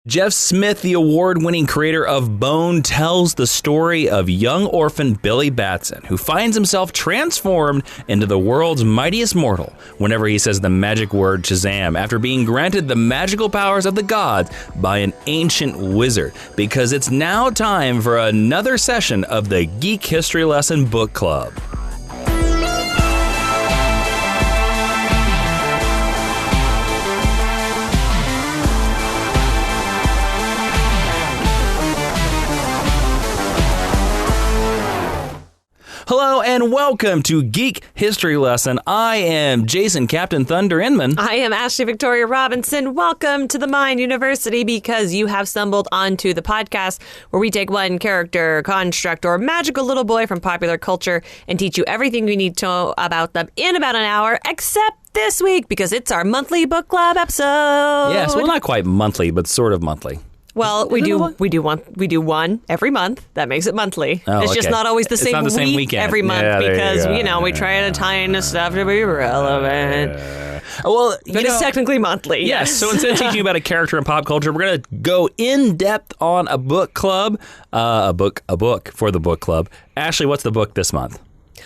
Geoff Smith, the award-winning creator of Bone, tells the story of young orphan Billy Batson, who finds himself transformed into the world's mightiest mortal whenever he says the magic word Shazam, after being granted the magical powers of the gods by an ancient wizard, because it's now time for another session of the Geek History Lesson Book Club. Hello and welcome to Geek History Lesson. I am Jason Captain Thunder Inman. I am Ashley Victoria Robinson. Welcome to the Mind University, because you have stumbled onto the podcast where we take one character, construct, or magical little boy from popular culture and teach you everything you need to know about them in about an hour, except this week because it's our monthly book club episode. Yes, well, not quite monthly, but sort of monthly. Well, we do one every month. That makes it monthly. Oh, it's just not always the same weekend every month, because we try to tie into stuff to be relevant. Well, but it's technically monthly. Yes. So instead of teaching you about a character in pop culture, we're going to go in depth on a book club, a book for the book club. Ashley, what's the book this month?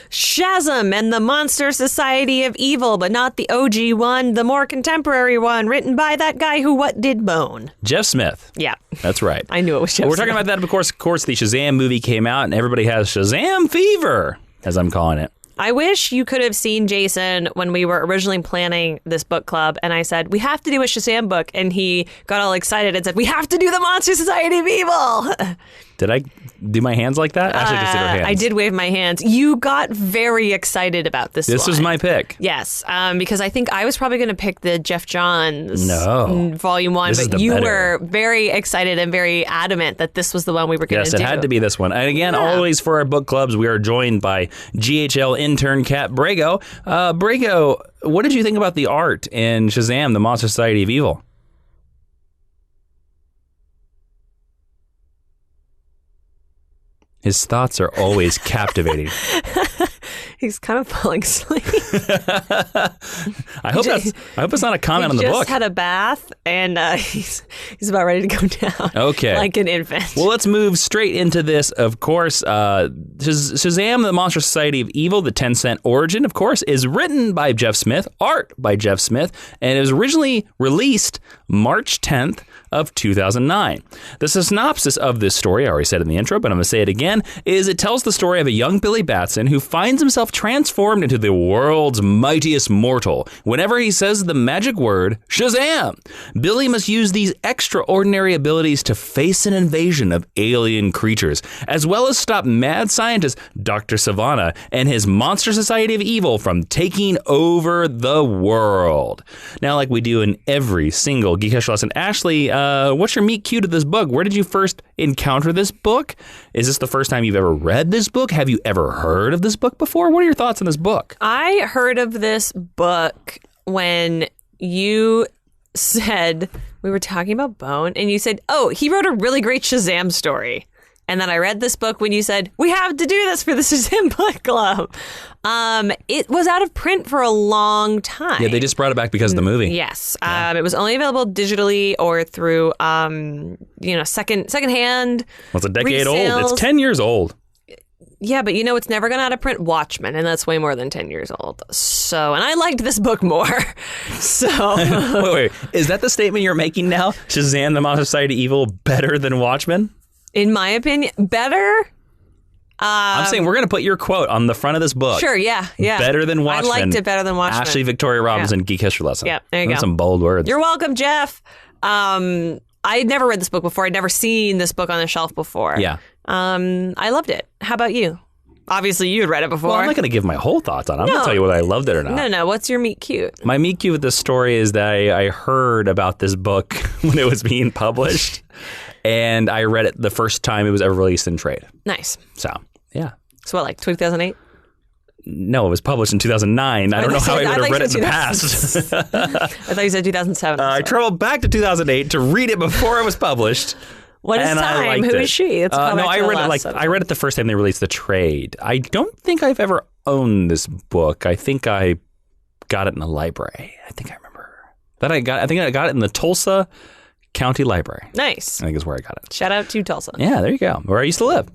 Shazam and the Monster Society of Evil, but not the OG one, the more contemporary one, written by that guy who did Bone. Geoff Smith. Yeah. That's right. I knew it was Geoff We're talking about that, of course, the Shazam movie came out, and everybody has Shazam fever, as I'm calling it. I wish you could have seen Jason when we were originally planning this book club, and I said, we have to do a Shazam book, and he got all excited and said, we have to do the Monster Society of Evil. Did I do my hands like that? Ashley just did her hands. I did wave my hands. You got very excited about this This was my pick. Yes, because I think I was probably going to pick the Geoff Johns Volume 1, this but you were very excited and very adamant that this was the one we were going to do. Yes, it had to be this one. And again, always for our book clubs, we are joined by GHL intern Kat Brago. Brago, what did you think about the art in Shazam, the Monster Society of Evil? His thoughts are always captivating. He's kind of falling asleep. I hope it's not a comment on the book. He just had a bath, and he's about ready to go down. Okay. Like an infant. Well, let's move straight into this. Of course, Shazam, the Monster Society of Evil, the 10-cent origin, of course, is written by Geoff Smith, art by Geoff Smith, and it was originally released March 10th of 2009. The synopsis of this story, I already said in the intro, but I'm going to say it again, is it tells the story of a young Billy Batson who finds himself transformed into the world's mightiest mortal whenever he says the magic word Shazam. Billy must use these extraordinary abilities to face an invasion of alien creatures, as well as stop mad scientist Dr. Sivana and his Monster Society of Evil from taking over the world. Now, like we do in every single Geek History Lesson, Ashley, what's your meet cute to this book? Where did you first encounter this book? Is this the first time you've ever read this book? Have you ever heard of this book before? What are your thoughts on this book? I heard of this book when you said, we were talking about Bone, and you said, oh, he wrote a really great Shazam story. And then I read this book when you said, we have to do this for the Shazam Book Club. It was out of print for a long time. Yeah, they just brought it back because of the movie. Yes. Yeah. It was only available digitally or through, secondhand. Well, it's a decade resales. Old. It's 10 years old. Yeah, but it's never gone out of print. Watchmen, and that's way more than 10 years old. So, and I liked this book more. So. Wait. Is that the statement you're making now? Shazam, the Monster Society of Evil, better than Watchmen? In my opinion, better. I'm saying we're going to put your quote on the front of this book. Sure, yeah. Better than Watchmen. I liked it better than Watchmen. Ashley Victoria Robinson, Geek History Lesson. Yeah, there you go. Some bold words. You're welcome, Geoff. I'd never read this book before. I'd never seen this book on the shelf before. Yeah. I loved it. How about you? Obviously, you had read it before. Well, I'm not going to give my whole thoughts on it. I'm going to tell you whether I loved it or not. No. What's your meet cute? My meet cute with this story is that I heard about this book when it was being published, and I read it the first time it was ever released in trade. Nice. So, yeah. So what, like 2008? No, it was published in 2009. I don't know how I would have read it in the past. I thought you said 2007. I traveled back to 2008 to read it before it was published. What is Time? Who is she? I read it the first time they released the trade. I don't think I've ever owned this book. I think I got it in the library. I think I remember that I think I got it in the Tulsa County Library. Nice. I think is where I got it. Shout out to Tulsa. Yeah, there you go. Where I used to live.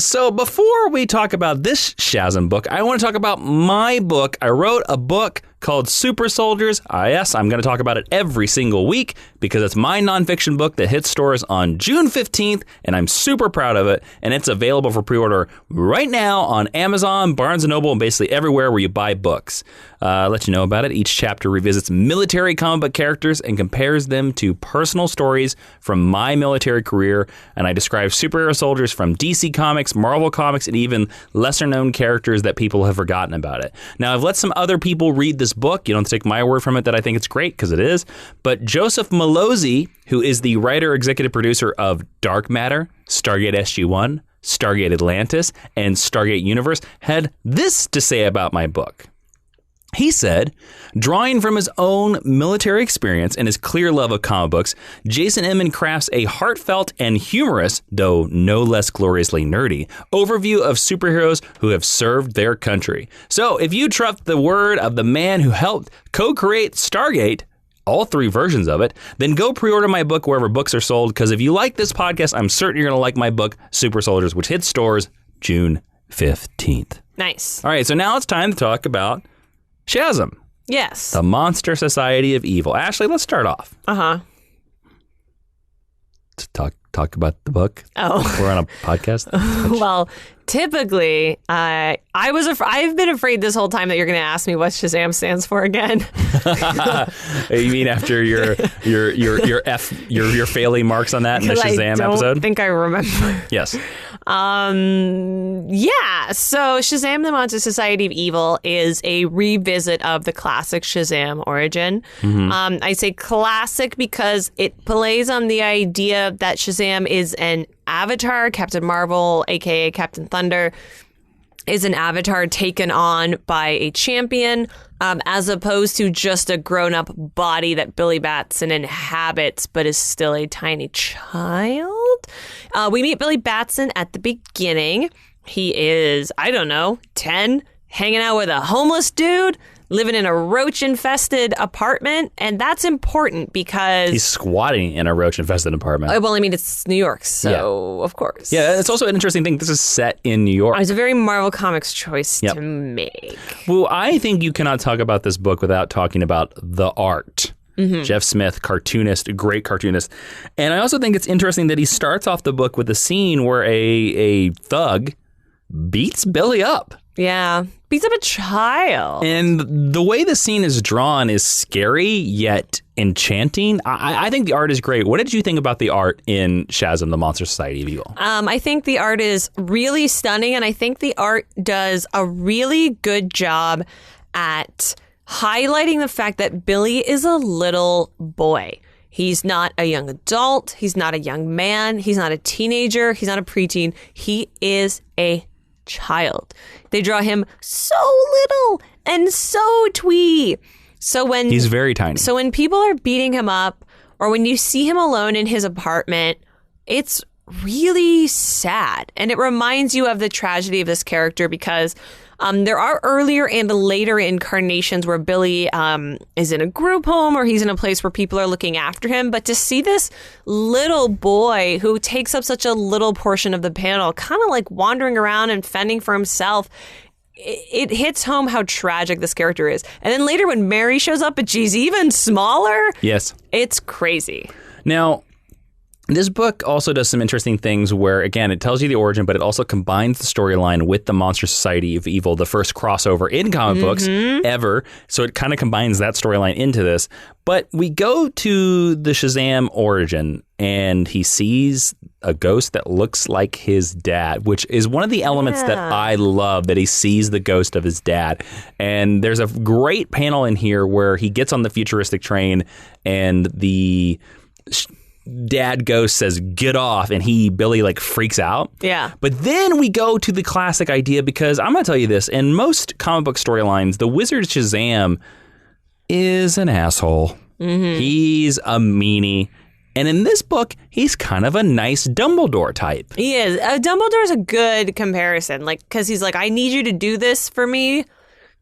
So before we talk about this Shazam book, I want to talk about my book. I wrote a book called Super Soldiers. Yes, I'm going to talk about it every single week because it's my nonfiction book that hits stores on June 15th, and I'm super proud of it. And it's available for pre-order right now on Amazon, Barnes & Noble, and basically everywhere where you buy books. I'll let you know about it. Each chapter revisits military comic book characters and compares them to personal stories from my military career. And I describe superhero soldiers from DC Comics, Marvel Comics, and even lesser-known characters that people have forgotten about it. Now, I've let some other people read this book. You don't have to take my word from it that I think it's great, because it is. But Joseph Malozzi, who is the writer, executive producer of Dark Matter, Stargate SG-1, Stargate Atlantis, and Stargate Universe, had this to say about my book. He said, drawing from his own military experience and his clear love of comic books, Jason Inman crafts a heartfelt and humorous, though no less gloriously nerdy, overview of superheroes who have served their country. So if you trust the word of the man who helped co-create Stargate, all 3 versions of it, then go pre-order my book wherever books are sold, because if you like this podcast, I'm certain you're going to like my book, Super Soldiers, which hits stores June 15th. Nice. All right, so now it's time to talk about Shazam. Yes. The Monster Society of Evil. Ashley, let's start off. Uh-huh. To talk about the book. Oh. We're on a podcast. Well, typically, I've been afraid this whole time that you're going to ask me what Shazam stands for again. You mean after your failing marks on that in the Shazam episode? I don't think I remember. Yes. Yeah. So Shazam, the Monster Society of Evil is a revisit of the classic Shazam origin. Mm-hmm. I say classic because it plays on the idea that Shazam is an avatar. Captain Marvel, aka Captain Thunder, is an avatar taken on by a champion, as opposed to just a grown-up body that Billy Batson inhabits, but is still a tiny child. We meet Billy Batson at the beginning. He is, 10, hanging out with a homeless dude, living in a roach-infested apartment, and that's important because... He's squatting in a roach-infested apartment. Well, I mean, it's New York, so of course. Yeah, it's also an interesting thing. This is set in New York. It's a very Marvel Comics choice to make. Well, I think you cannot talk about this book without talking about the art. Mm-hmm. Geoff Smith, cartoonist, great cartoonist. And I also think it's interesting that he starts off the book with a scene where a thug beats Billy up. Yeah, beats up a child. And the way the scene is drawn is scary yet enchanting. I think the art is great. What did you think about the art in Shazam, the Monster Society of Evil? I think the art is really stunning, and I think the art does a really good job at highlighting the fact that Billy is a little boy. He's not a young adult. He's not a young man. He's not a teenager. He's not a preteen. He is a child. They draw him so little and so twee. So when he's very tiny. So when people are beating him up, or when you see him alone in his apartment, it's really sad. And it reminds you of the tragedy of this character because there are earlier and later incarnations where Billy is in a group home or he's in a place where people are looking after him. But to see this little boy who takes up such a little portion of the panel, kind of like wandering around and fending for himself, it hits home how tragic this character is. And then later when Mary shows up, but she's even smaller. Yes. It's crazy. Now, this book also does some interesting things where, again, it tells you the origin, but it also combines the storyline with the Monster Society of Evil, the first crossover in comic books ever. So it kind of combines that storyline into this. But we go to the Shazam origin, and he sees a ghost that looks like his dad, which is one of the elements that I love, that he sees the ghost of his dad. And there's a great panel in here where he gets on the futuristic train, and the dad ghost says, "Get off," and Billy like freaks out. Yeah. But then we go to the classic idea, because I'm going to tell you this, in most comic book storylines, the Wizard Shazam is an asshole. Mm-hmm. He's a meanie. And in this book, he's kind of a nice Dumbledore type. He is. Dumbledore's a good comparison, like, because he's like, I need you to do this for me,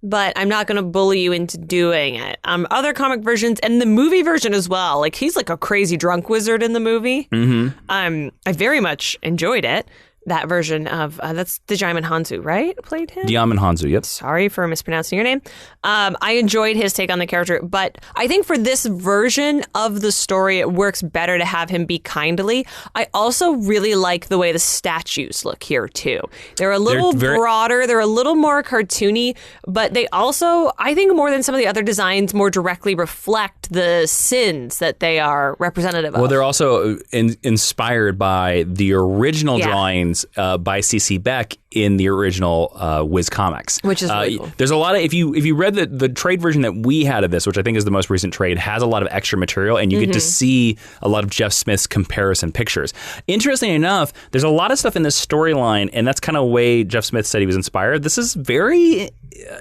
but I'm not going to bully you into doing it. Other comic versions and the movie version as well. Like, he's like a crazy drunk wizard in the movie. Mm-hmm. I very much enjoyed it. That version of that's the Jawiin Hansu, right? Played him. Jawiin Hansu. Yep. Sorry for mispronouncing your name. I enjoyed his take on the character, but I think for this version of the story, it works better to have him be kindly. I also really like the way the statues look here too. They're a little broader. They're a little more cartoony, but they also, I think, more than some of the other designs, more directly reflect the sins that they are representative of. Well, they're also inspired by the original drawings by C.C. Beck in the original Wiz Comics, which is really cool. There's a lot of if you read the trade version that we had of this, which I think is the most recent trade, has a lot of extra material, and you get to see a lot of Jeff Smith's comparison pictures. Interesting enough, there's a lot of stuff in this storyline, and that's kind of the way Jeff Smith said he was inspired. This is very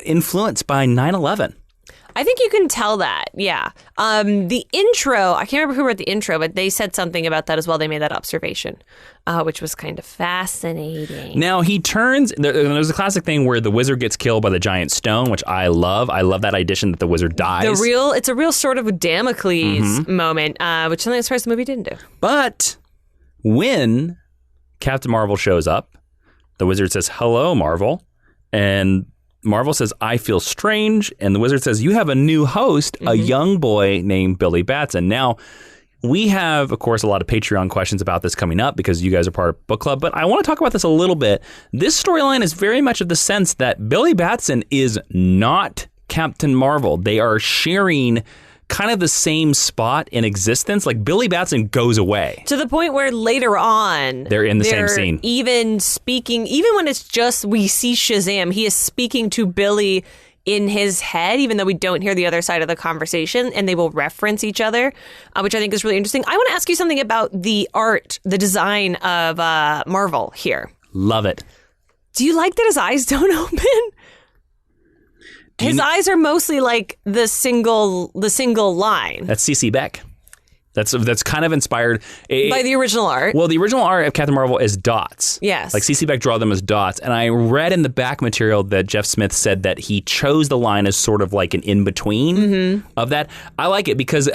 influenced by 9/11. I think you can tell that, yeah. The intro, I can't remember who wrote the intro, but they said something about that as well. They made that observation, which was kind of fascinating. Now, he turns, there's a classic thing where the wizard gets killed by the giant stone, which I love. I love that idea that the wizard dies. It's a real sort of Damocles moment, which something as far as the movie didn't do. But when Captain Marvel shows up, the wizard says, "Hello, Marvel," and Marvel says, "I feel strange," and the wizard says, "You have a new host, a young boy named Billy Batson." Now, we have, of course, a lot of Patreon questions about this coming up because you guys are part of Book Club, but I want to talk about this a little bit. This storyline is very much of the sense that Billy Batson is not Captain Marvel. They are sharing kind of the same spot in existence. Like, Billy Batson goes away. To the point where later on, they're in the same scene. Even speaking, even when it's just we see Shazam, he is speaking to Billy in his head, even though we don't hear the other side of the conversation, and they will reference each other, which I think is really interesting. I want to ask you something about the art, the design of Marvel here. Love it. Do you like that his eyes don't open? His eyes are mostly like the single line. That's C.C. Beck. That's kind of inspired by the original art. Well, the original art of Captain Marvel is dots. Yes. Like C.C. Beck draw them as dots. And I read in the back material that Jeff Smith said that he chose the line as sort of like an in-between of that. I like it because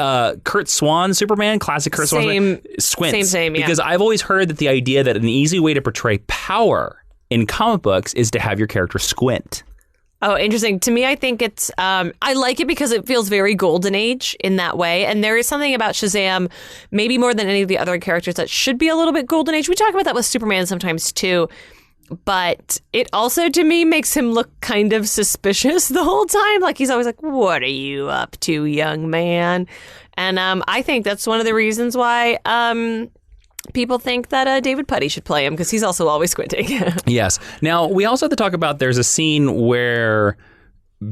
Kurt Swan, Superman, classic Kurt Swan, squints. Same, yeah. Because I've always heard that the idea that an easy way to portray power in comic books is to have your character squint. Oh, interesting. To me, I think it's, I like it because it feels very Golden Age in that way. And there is something about Shazam, maybe more than any of the other characters, that should be a little bit Golden Age. We talk about that with Superman sometimes too. But it also, to me, makes him look kind of suspicious the whole time. Like, he's always like, "What are you up to, young man?" And I think that's one of the reasons why people think that David Puddy should play him, because he's also always squinting. Yes. Now, we also have to talk about, there's a scene where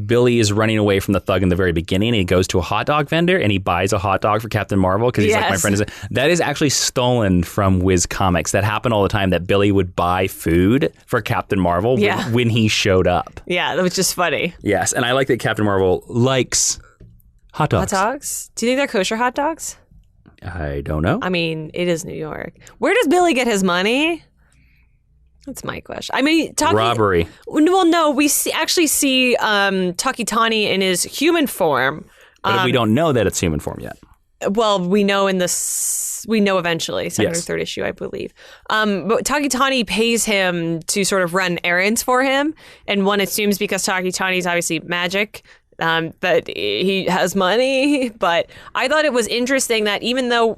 Billy is running away from the thug in the very beginning, and he goes to a hot dog vendor and he buys a hot dog for Captain Marvel because he's like, "My friend is..." That is actually stolen from Wiz Comics. That happened all the time, that Billy would buy food for Captain Marvel when he showed up. Yeah, that was just funny. Yes, and I like that Captain Marvel likes hot dogs. Hot dogs? Do you think they're kosher hot dogs? I don't know. I mean, it is New York. Where does Billy get his money? That's my question. I mean, robbery. Well, no, we actually see Talkie Tony in his human form. But we don't know that it's human form yet. Well, we know eventually, second or third issue, I believe. But Talkie Tony pays him to sort of run errands for him. And one assumes because Talkie Tony's obviously magic, that he has money. But I thought it was interesting that even though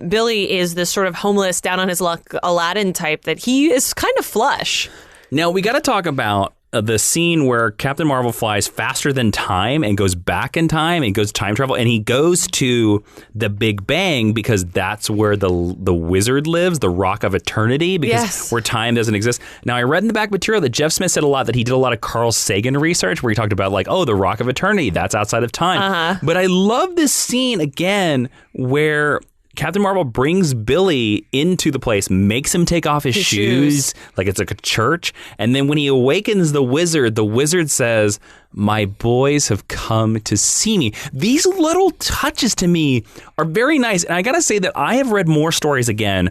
Billy is this sort of homeless, down on his luck Aladdin type, that he is kind of flush. Now, we got to talk about the scene where Captain Marvel flies faster than time and goes back in time and goes time travel, and he goes to the Big Bang because that's where the wizard lives, the Rock of Eternity, because where time doesn't exist. Now, I read in the back material that Jeff Smith said a lot that he did a lot of Carl Sagan research where he talked about, like, oh, the Rock of Eternity, that's outside of time. But I love this scene again where Captain Marvel brings Billy into the place, makes him take off his shoes like it's like a church. And then when he awakens the wizard says, "My boys have come to see me." These little touches to me are very nice. And I got to say that I have read more stories again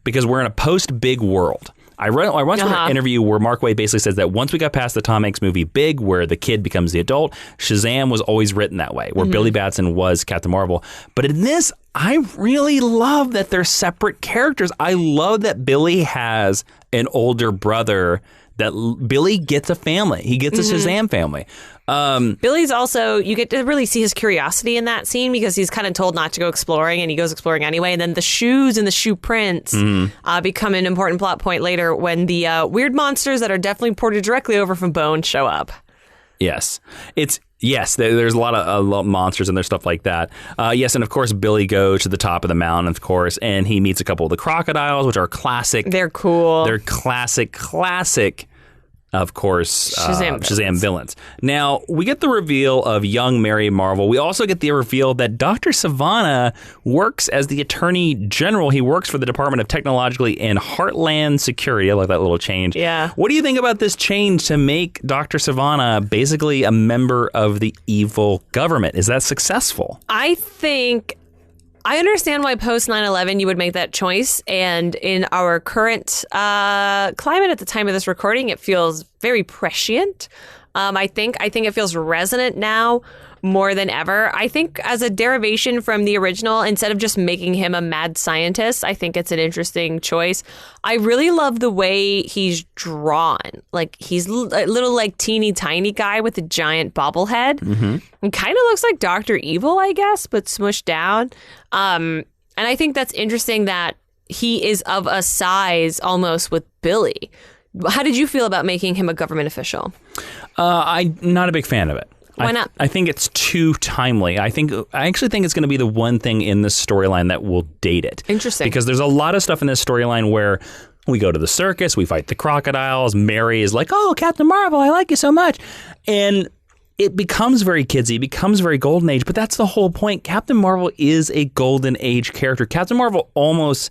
because we're in a post-big world. I once read an interview where Mark Waid basically says that once we got past the Tom Hanks movie Big, where the kid becomes the adult, Shazam was always written that way, where Billy Batson was Captain Marvel. But in this, I really love that they're separate characters. I love that Billy has an older brother, that Billy gets a family. He gets a Shazam family. Billy's also, you get to really see his curiosity in that scene because he's kind of told not to go exploring and he goes exploring anyway. And then the shoes and the shoe prints become an important plot point later when the weird monsters that are definitely ported directly over from Bone show up. Yes. There's a lot of monsters and there's stuff like that. Yes, and of course Billy goes to the top of the mountain, of course, and he meets a couple of the crocodiles, which are classic. They're cool. They're classic, of course, Shazam villains. Now, we get the reveal of young Mary Marvel. We also get the reveal that Dr. Sivana works as the Attorney General. He works for the Department of Technology and Heartland Security. I like that little change. Yeah. What do you think about this change to make Dr. Sivana basically a member of the evil government? Is that successful? I understand why post 9/11 you would make that choice, and in our current climate at the time of this recording, it feels very prescient. I think it feels resonant now more than ever. I think as a derivation from the original, instead of just making him a mad scientist, I think it's an interesting choice. I really love the way he's drawn. Like, he's a little, like, teeny tiny guy with a giant bobblehead. And kind of looks like Dr. Evil, I guess, but smushed down. And I think that's interesting that he is of a size almost with Billy. How did you feel about making him a government official? I'm not a big fan of it. Why not? I think it's too timely. I actually think it's going to be the one thing in this storyline that will date it. Interesting. Because there's a lot of stuff in this storyline where we go to the circus, we fight the crocodiles, Mary is like, oh, Captain Marvel, I like you so much. And it becomes very kidsy, becomes very golden age, but that's the whole point. Captain Marvel is a golden age character. Captain Marvel almost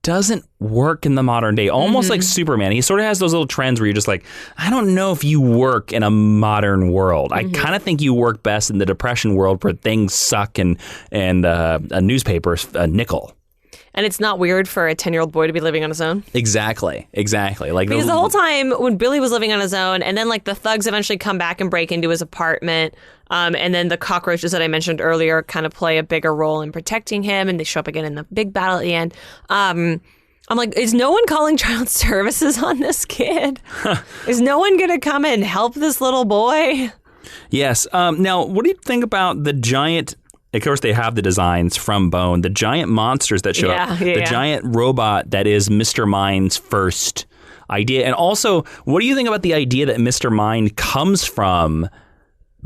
doesn't work in the modern day, almost like Superman. He sort of has those little trends where you're just like, I don't know if you work in a modern world. I kind of think you work best in the Depression world where things suck and a newspaper's a nickel. And it's not weird for a 10-year-old boy to be living on his own? Exactly. Like, because the whole time when Billy was living on his own, and then like the thugs eventually come back and break into his apartment, and then the cockroaches that I mentioned earlier kind of play a bigger role in protecting him, and they show up again in the big battle at the end. I'm like, is no one calling child services on this kid? Is no one going to come and help this little boy? Yes. Now, what do you think about the giant... Of course, they have the designs from Bone, the giant monsters that show up, the giant robot that is Mr. Mind's first idea. And also, what do you think about the idea that Mr. Mind comes from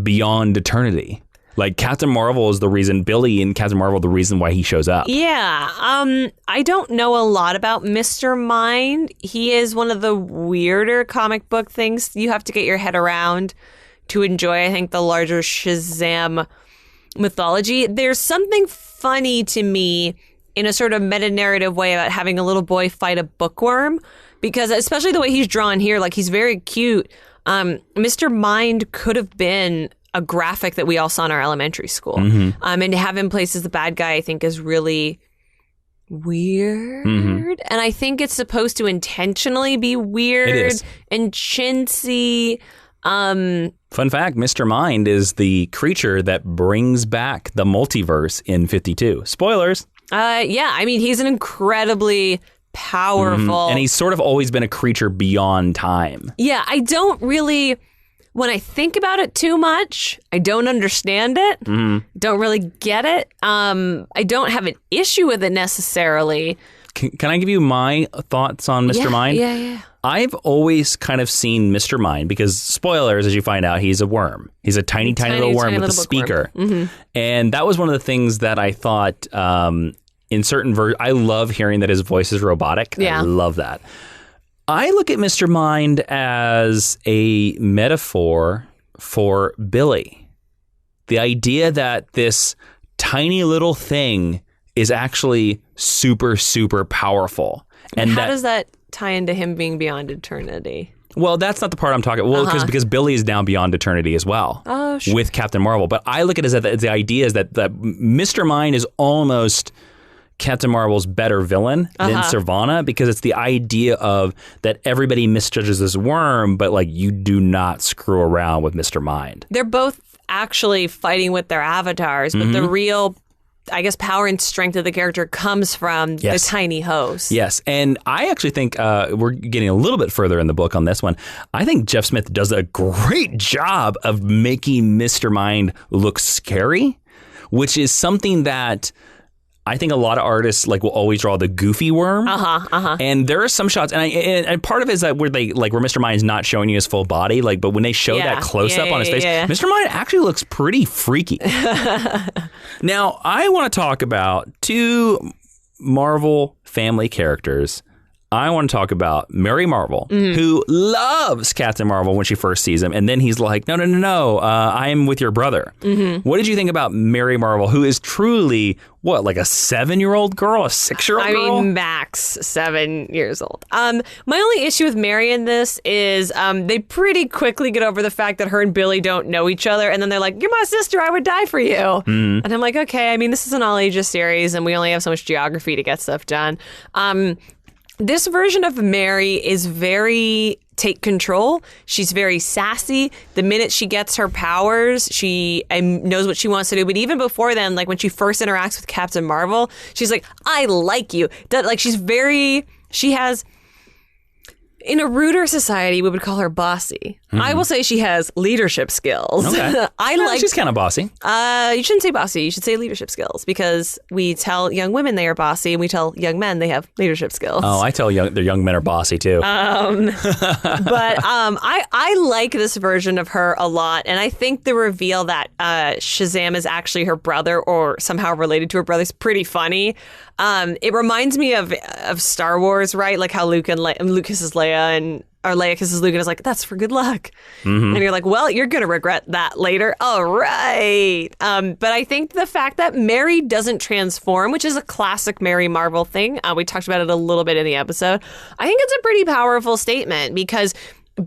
beyond eternity? Like, Captain Marvel is the reason, Billy and Captain Marvel are the reason why he shows up. Yeah. I don't know a lot about Mr. Mind. He is one of the weirder comic book things you have to get your head around to enjoy, I think, the larger Shazam mythology. There's something funny to me in a sort of meta-narrative way about having a little boy fight a bookworm, because especially the way he's drawn here, like, he's very cute. Mr. Mind could have been a graphic that we all saw in our elementary school. And to have him placed as the bad guy, I think, is really weird. And I think it's supposed to intentionally be weird and chintzy. Fun fact, Mr. Mind is the creature that brings back the multiverse in 52. Spoilers. Yeah, I mean, he's an incredibly powerful... And he's sort of always been a creature beyond time. Yeah, I don't really... When I think about it too much, I don't understand it. Don't really get it. I don't have an issue with it necessarily. Can I give you my thoughts on Mr. Mind? Yeah. I've always kind of seen Mr. Mind because, spoilers, as you find out, he's a worm. He's a tiny little worm with a speaker. And that was one of the things that I thought in certain I love hearing that his voice is robotic. Yeah. I love that. I look at Mr. Mind as a metaphor for Billy. The idea that this tiny little thing is actually super, super powerful. And how does that tie into him being beyond eternity? Well, that's not the part I'm talking about. Well, because Billy is now beyond eternity as well with Captain Marvel. But I look at it as the idea is that Mr. Mind is almost Captain Marvel's better villain than Sivana, because it's the idea of that everybody misjudges this worm, but like you do not screw around with Mr. Mind. They're both actually fighting with their avatars, but the real, I guess, power and strength of the character comes from the tiny host. Yes, and I actually think we're getting a little bit further in the book on this one. I think Geoff Smith does a great job of making Mr. Mind look scary, which is something that I think a lot of artists like will always draw the goofy worm. And there are some shots, and part of it is that where Mr. Mind's not showing you his full body, like, but when they show that close up on his face, Mr. Mind actually looks pretty freaky. Now, I want to talk about two Marvel family characters. I want to talk about Mary Marvel, who loves Captain Marvel when she first sees him. And then he's like, no, I am with your brother. What did you think about Mary Marvel, who is truly, like a 7-year-old girl, a 6-year-old girl? I mean, max 7 years old. My only issue with Mary in this is they pretty quickly get over the fact that her and Billy don't know each other. And then they're like, you're my sister, I would die for you. And I'm like, okay, I mean, this is an all ages series and we only have so much geography to get stuff done. This version of Mary is very take control. She's very sassy. The minute she gets her powers, she knows what she wants to do. But even before then, like when she first interacts with Captain Marvel, she's like, I like you. Like she has... In a ruder society, we would call her bossy. I will say she has leadership skills. Okay. She's kind of bossy. You shouldn't say bossy. You should say leadership skills, because we tell young women they are bossy and we tell young men they have leadership skills. Oh, I tell their young men are bossy too. But I like this version of her a lot, and I think the reveal that Shazam is actually her brother or somehow related to her brother is pretty funny. It reminds me of Star Wars, right? Like how Luke kisses Leia, or Leia kisses Luke and is like, that's for good luck. And you're like, well, you're going to regret that later. All right. But I think the fact that Mary doesn't transform, which is a classic Mary Marvel thing, we talked about it a little bit in the episode. I think it's a pretty powerful statement, because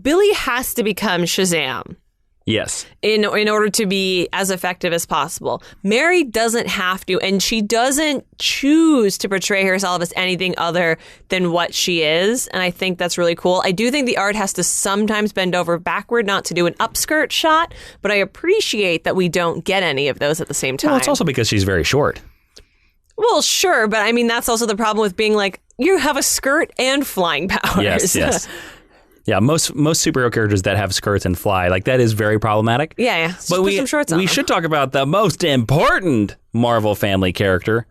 Billy has to become Shazam. Yes. In order to be as effective as possible. Mary doesn't have to, and she doesn't choose to portray herself as anything other than what she is. And I think that's really cool. I do think the art has to sometimes bend over backward, not to do an upskirt shot, but I appreciate that we don't get any of those at the same time. Well, it's also because she's very short. Well, sure, but I mean, that's also the problem with being like, you have a skirt and flying powers. Yes. Yeah, most superhero characters that have skirts and fly, like, that is very problematic. Yeah. Just but put some shorts on. We should talk about the most important Marvel family character,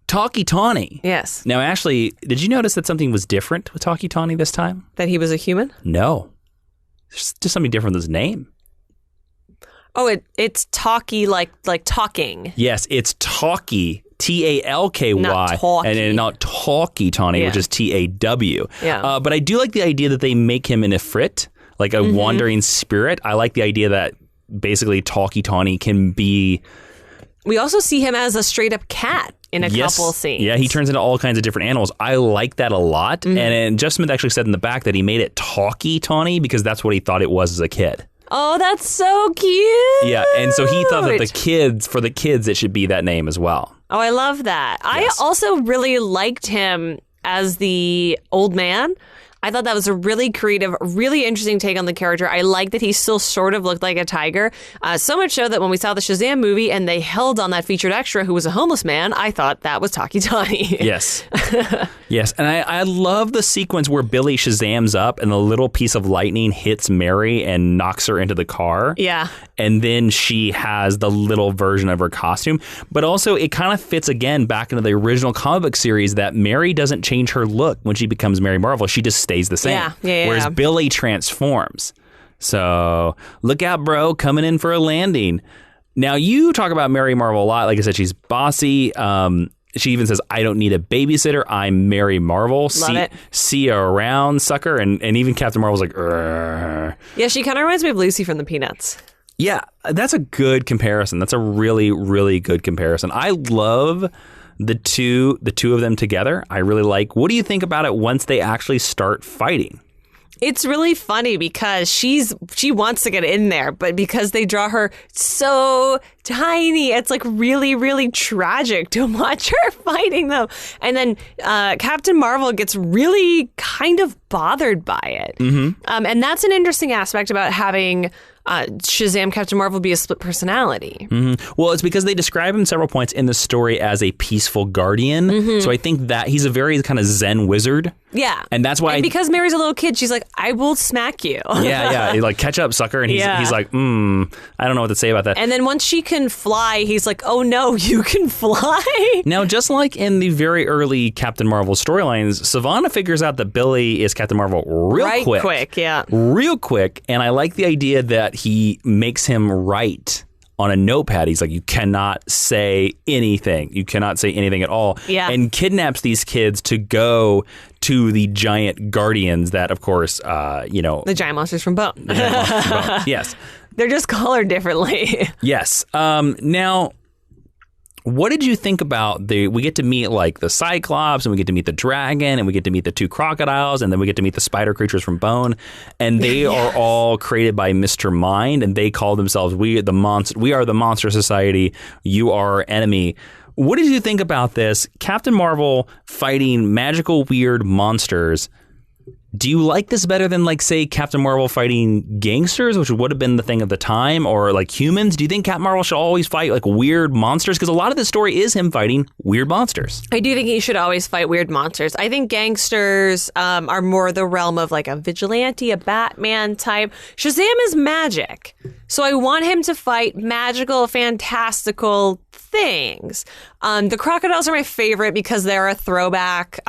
Talkie Tony. Yes. Now, Ashley, did you notice that something was different with Talkie Tony this time? That he was a human? No. There's just something different with his name. Oh, it's Talkie, like talking. Yes, it's Talkie. Talky, not Talkie. And not Talkie Tony, which is TAW. Yeah. But I do like the idea that they make him an Ifrit, like a wandering spirit. I like the idea that basically Talkie Tony can be... We also see him as a straight up cat in a couple scenes. Yeah, he turns into all kinds of different animals. I like that a lot. And Geoff Smith actually said in the back that he made it Talkie Tony because that's what he thought it was as a kid. Oh, that's so cute. Yeah, and so he thought that for the kids, it should be that name as well. Oh, I love that. Yes. I also really liked him as the old man. I thought that was a really creative, really interesting take on the character. I like that he still sort of looked like a tiger. So much so that when we saw the Shazam movie and they held on that featured extra who was a homeless man, I thought that was Talkie Tony. Yes. Yes. And I love the sequence where Billy Shazams up and the little piece of lightning hits Mary and knocks her into the car. Yeah. And then she has the little version of her costume. But also it kind of fits again back into the original comic book series that Mary doesn't change her look when she becomes Mary Marvel. She just stays the same. Yeah. Whereas Billy transforms. So look out, bro, coming in for a landing. Now, you talk about Mary Marvel a lot. Like I said, she's bossy. She even says, I don't need a babysitter. I'm Mary Marvel. Love it. See you around, sucker. And even Captain Marvel's like, Urgh. Yeah, she kind of reminds me of Lucy from the Peanuts. Yeah, that's a good comparison. That's a really, really good comparison. I love the two of them together. I really like. What do you think about it once they actually start fighting? It's really funny because she wants to get in there, but because they draw her so tiny, it's like really, really tragic to watch her fighting them. And then Captain Marvel gets really kind of bothered by it. And that's an interesting aspect about having Shazam Captain Marvel be a split personality. Well, it's because they describe him several points in the story as a peaceful guardian. So I think that he's a very kind of Zen wizard. Yeah. And that's why... And because Mary's a little kid, she's like, I will smack you. Yeah. Like, catch up, sucker. And he's like, I don't know what to say about that. And then once she can fly, he's like, oh no, you can fly? Now, just like in the very early Captain Marvel storylines, Sivana figures out that Billy is Captain Marvel real quick. Real quick. And I like the idea that he makes him write on a notepad. He's like, you cannot say anything. You cannot say anything at all. Yeah. And kidnaps these kids to go to the giant guardians that, of course, The giant monsters from Bone. Yes. They're just colored differently. Yes. Now, what did you think about we get to meet like the Cyclops, and we get to meet the dragon, and we get to meet the two crocodiles, and then we get to meet the spider creatures from Bone, and they are all created by Mr. Mind, and they call themselves we are the Monster Society, you are our enemy. What did you think about this? Captain Marvel fighting magical weird monsters. Do you like this better than, like, say, Captain Marvel fighting gangsters, which would have been the thing of the time, or, like, humans? Do you think Captain Marvel should always fight, like, weird monsters? Because a lot of this story is him fighting weird monsters. I do think he should always fight weird monsters. I think gangsters are more the realm of, like, a vigilante, a Batman type. Shazam is magic. So I want him to fight magical, fantastical things. The crocodiles are my favorite because they're a throwback.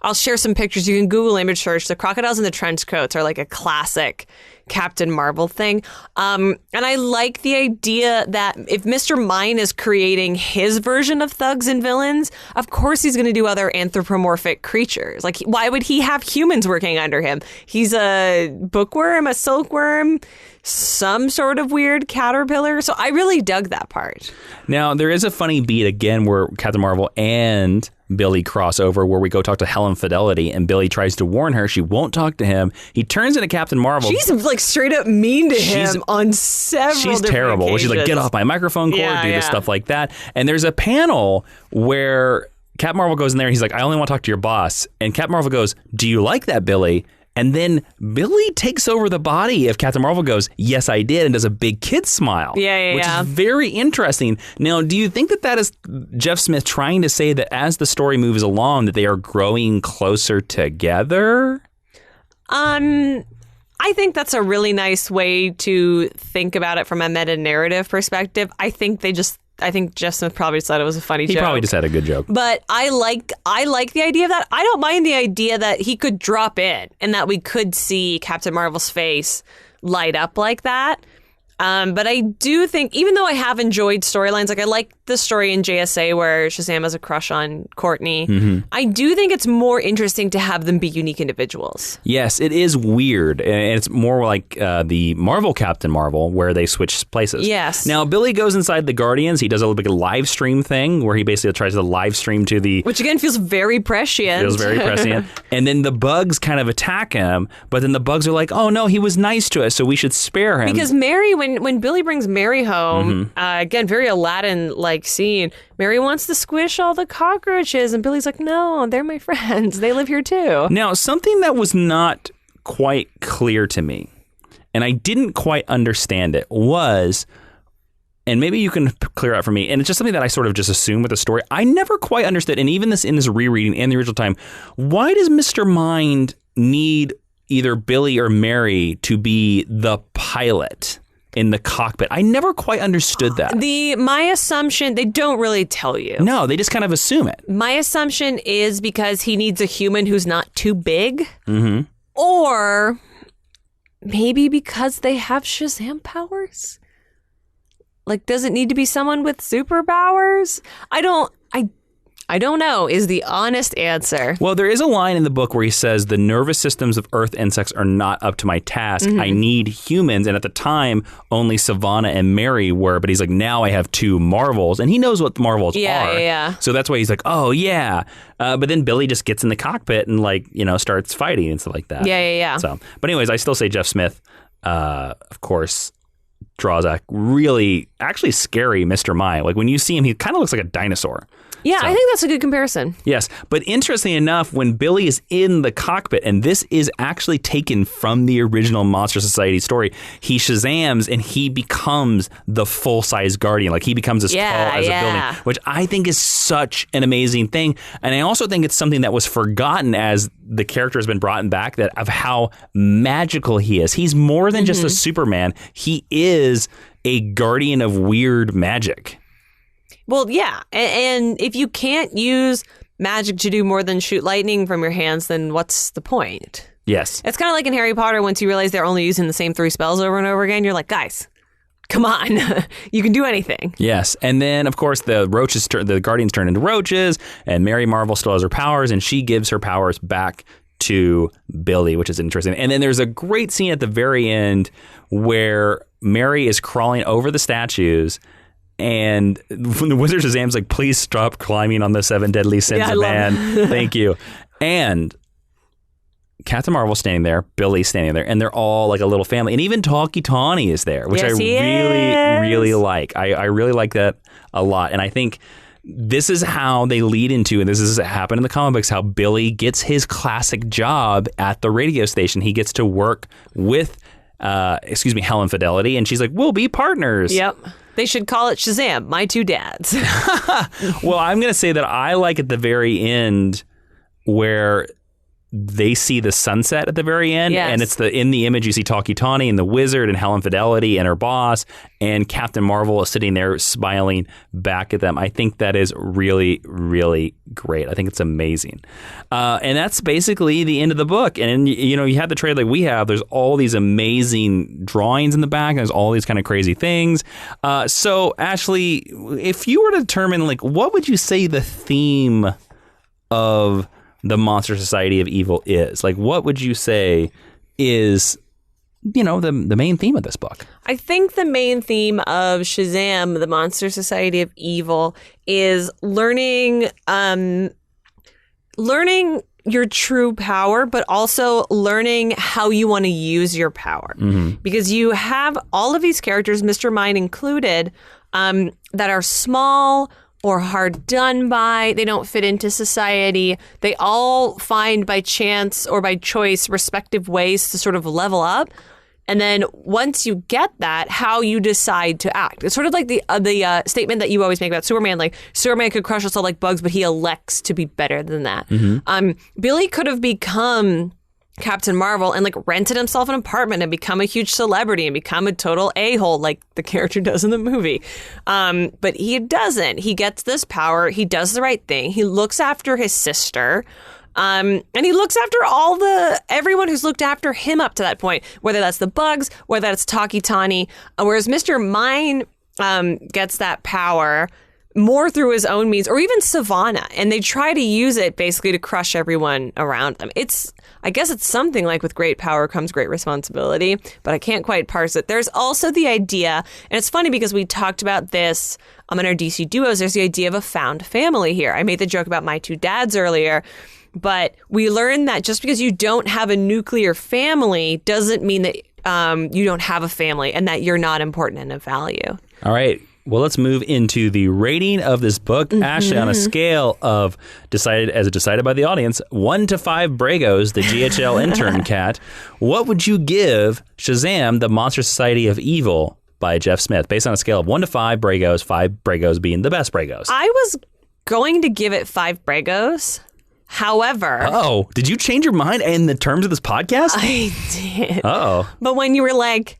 I'll share some pictures. You can Google image search. The crocodiles in the trench coats are like a classic Captain Marvel thing. And I like the idea that if Mr. Mine is creating his version of thugs and villains, of course he's going to do other anthropomorphic creatures. Like, why would he have humans working under him? He's a bookworm, a silkworm, some sort of weird caterpillar. So I really dug that part. Now, there is a funny beat again where Captain Marvel and Billy cross over, where we go talk to Helen Fidelity, and Billy tries to warn her. She won't talk to him. He turns into Captain Marvel. She's like straight up mean to him on several She's different terrible. occasions. She's like, get off my microphone cord, do this stuff like that. And there's a panel where Captain Marvel goes in there. He's like, I only want to talk to your boss. And Captain Marvel goes, do you like that, Billy? And then Billy takes over the body of Captain Marvel, goes, yes, I did, and does a big kid smile. Which is very interesting. Now, do you think that is Geoff Smith trying to say that as the story moves along, that they are growing closer together? I think that's a really nice way to think about it from a meta-narrative perspective. I think Geoff Smith probably said it was a funny joke. He probably just had a good joke. But I like the idea of that. I don't mind the idea that he could drop in and that we could see Captain Marvel's face light up like that. But I do think, even though I have enjoyed storylines, like I like the story in JSA where Shazam has a crush on Courtney, I do think it's more interesting to have them be unique individuals. Yes, it is weird. And it's more like the Marvel Captain Marvel, where they switch places. Yes. Now, Billy goes inside the Guardians. He does a little bit of a live stream thing where he basically tries to live stream to the... Which, again, feels very prescient. Feels very prescient. And then the bugs kind of attack him, but then the bugs are like, oh, no, he was nice to us, so we should spare him. Because Mary, when Billy brings Mary home, again, very Aladdin-like scene, Mary wants to squish all the cockroaches, and Billy's like, no, they're my friends. They live here too. Now, something that was not quite clear to me, and I didn't quite understand it, was, and maybe you can clear out for me, and it's just something that I sort of just assumed with the story. I never quite understood, and even in this rereading and the original time, why does Mr. Mind need either Billy or Mary to be the pilot in the cockpit? I never quite understood that. My assumption, they don't really tell you. No, they just kind of assume it. My assumption is because he needs a human who's not too big. Or maybe because they have Shazam powers. Like, does it need to be someone with superpowers? I don't know is the honest answer. Well, there is a line in the book where he says, the nervous systems of Earth insects are not up to my task. I need humans. And at the time, only Sivana and Mary were. But he's like, now I have 2 Marvels. And he knows what the Marvels are. Yeah. So that's why he's like, oh, yeah. But then Billy just gets in the cockpit and, like, you know, starts fighting and stuff like that. Yeah. So, but anyways, I still say Geoff Smith, of course, draws a really actually scary Mr. Mind. Like when you see him, he kind of looks like a dinosaur. Yeah, I think that's a good comparison. Yes. But interestingly enough, when Billy is in the cockpit, and this is actually taken from the original Monster Society story, he Shazams and he becomes the full-size Guardian. Like he becomes as tall as a building, which I think is such an amazing thing. And I also think it's something that was forgotten as the character has been brought back, that of how magical he is. He's more than just a Superman. He is a guardian of weird magic. Well, yeah. And if you can't use magic to do more than shoot lightning from your hands, then what's the point? Yes. It's kind of like in Harry Potter, once you realize they're only using the same 3 spells over and over again, you're like, guys, come on. You can do anything. Yes. And then, of course, the Guardians turn into roaches, and Mary Marvel still has her powers, and she gives her powers back to Billy, which is interesting. And then there's a great scene at the very end where Mary is crawling over the statues, and when the Wizard Shazam's like, please stop climbing on the 7 deadly sins of man. Thank you. And Captain Marvel's standing there, Billy's standing there, and they're all like a little family. And even Talkie Tony is there, which I really like. I really like that a lot. And I think this is how they lead into, and this has happened in the comic books, how Billy gets his classic job at the radio station. He gets to work with, Helen Fidelity, and she's like, we'll be partners. Yep. They should call it Shazam, My 2 Dads. Well, I'm going to say that I like at the very end where they see the sunset at the very end, and it's in the image you see Talkie Tony and the Wizard and Helen Fidelity and her boss, and Captain Marvel is sitting there smiling back at them. I think that is really, really great. I think it's amazing. And that's basically the end of the book. And, you know, you have the trailer like we have. There's all these amazing drawings in the back, and there's all these kind of crazy things. So, Ashley, if you were to determine, like, what would you say the theme of the Monster Society of Evil is? Like, what would you say is, you know, the main theme of this book? I think the main theme of Shazam, the Monster Society of Evil, is learning your true power, but also learning how you want to use your power. Because you have all of these characters, Mr. Mind included, that are small or hard done by. They don't fit into society. They all find by chance or by choice respective ways to sort of level up. And then once you get that, how you decide to act. It's sort of like the statement that you always make about Superman. Like, Superman could crush us all like bugs, but he elects to be better than that. Billy could have become Captain Marvel and like rented himself an apartment and become a huge celebrity and become a total a-hole like the character does in the movie. But he doesn't. He gets this power. He does the right thing. He looks after his sister. And he looks after everyone who's looked after him up to that point, whether that's the bugs, whether that's Talkie Tony, whereas Mr. Mind gets that power more through his own means, or even Sivana, and they try to use it basically to crush everyone around them. I guess it's something like with great power comes great responsibility, but I can't quite parse it. There's also the idea, and it's funny because we talked about this in our DC Duos, there's the idea of a found family here. I made the joke about My 2 Dads earlier, but we learned that just because you don't have a nuclear family doesn't mean that you don't have a family and that you're not important and of value. All right. Well, let's move into the rating of this book. Ashley, on a scale of decided by the audience, 1 to 5 Bragos, the GHL intern cat, what would you give Shazam, the Monster Society of Evil by Geoff Smith, based on a scale of 1 to 5 Bragos, 5 Bragos being the best Bragos? I was going to give it 5 Bragos. However... Oh, did you change your mind in the terms of this podcast? I did. Uh-oh. But when you were like,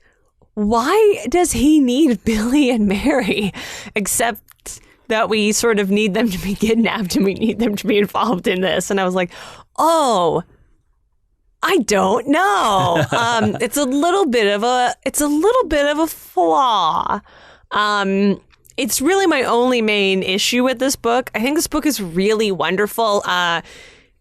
why does he need Billy and Mary? Except that we sort of need them to be kidnapped and we need them to be involved in this. And I was like, oh, I don't know. It's a little bit of a flaw. It's really my only main issue with this book. I think this book is really wonderful.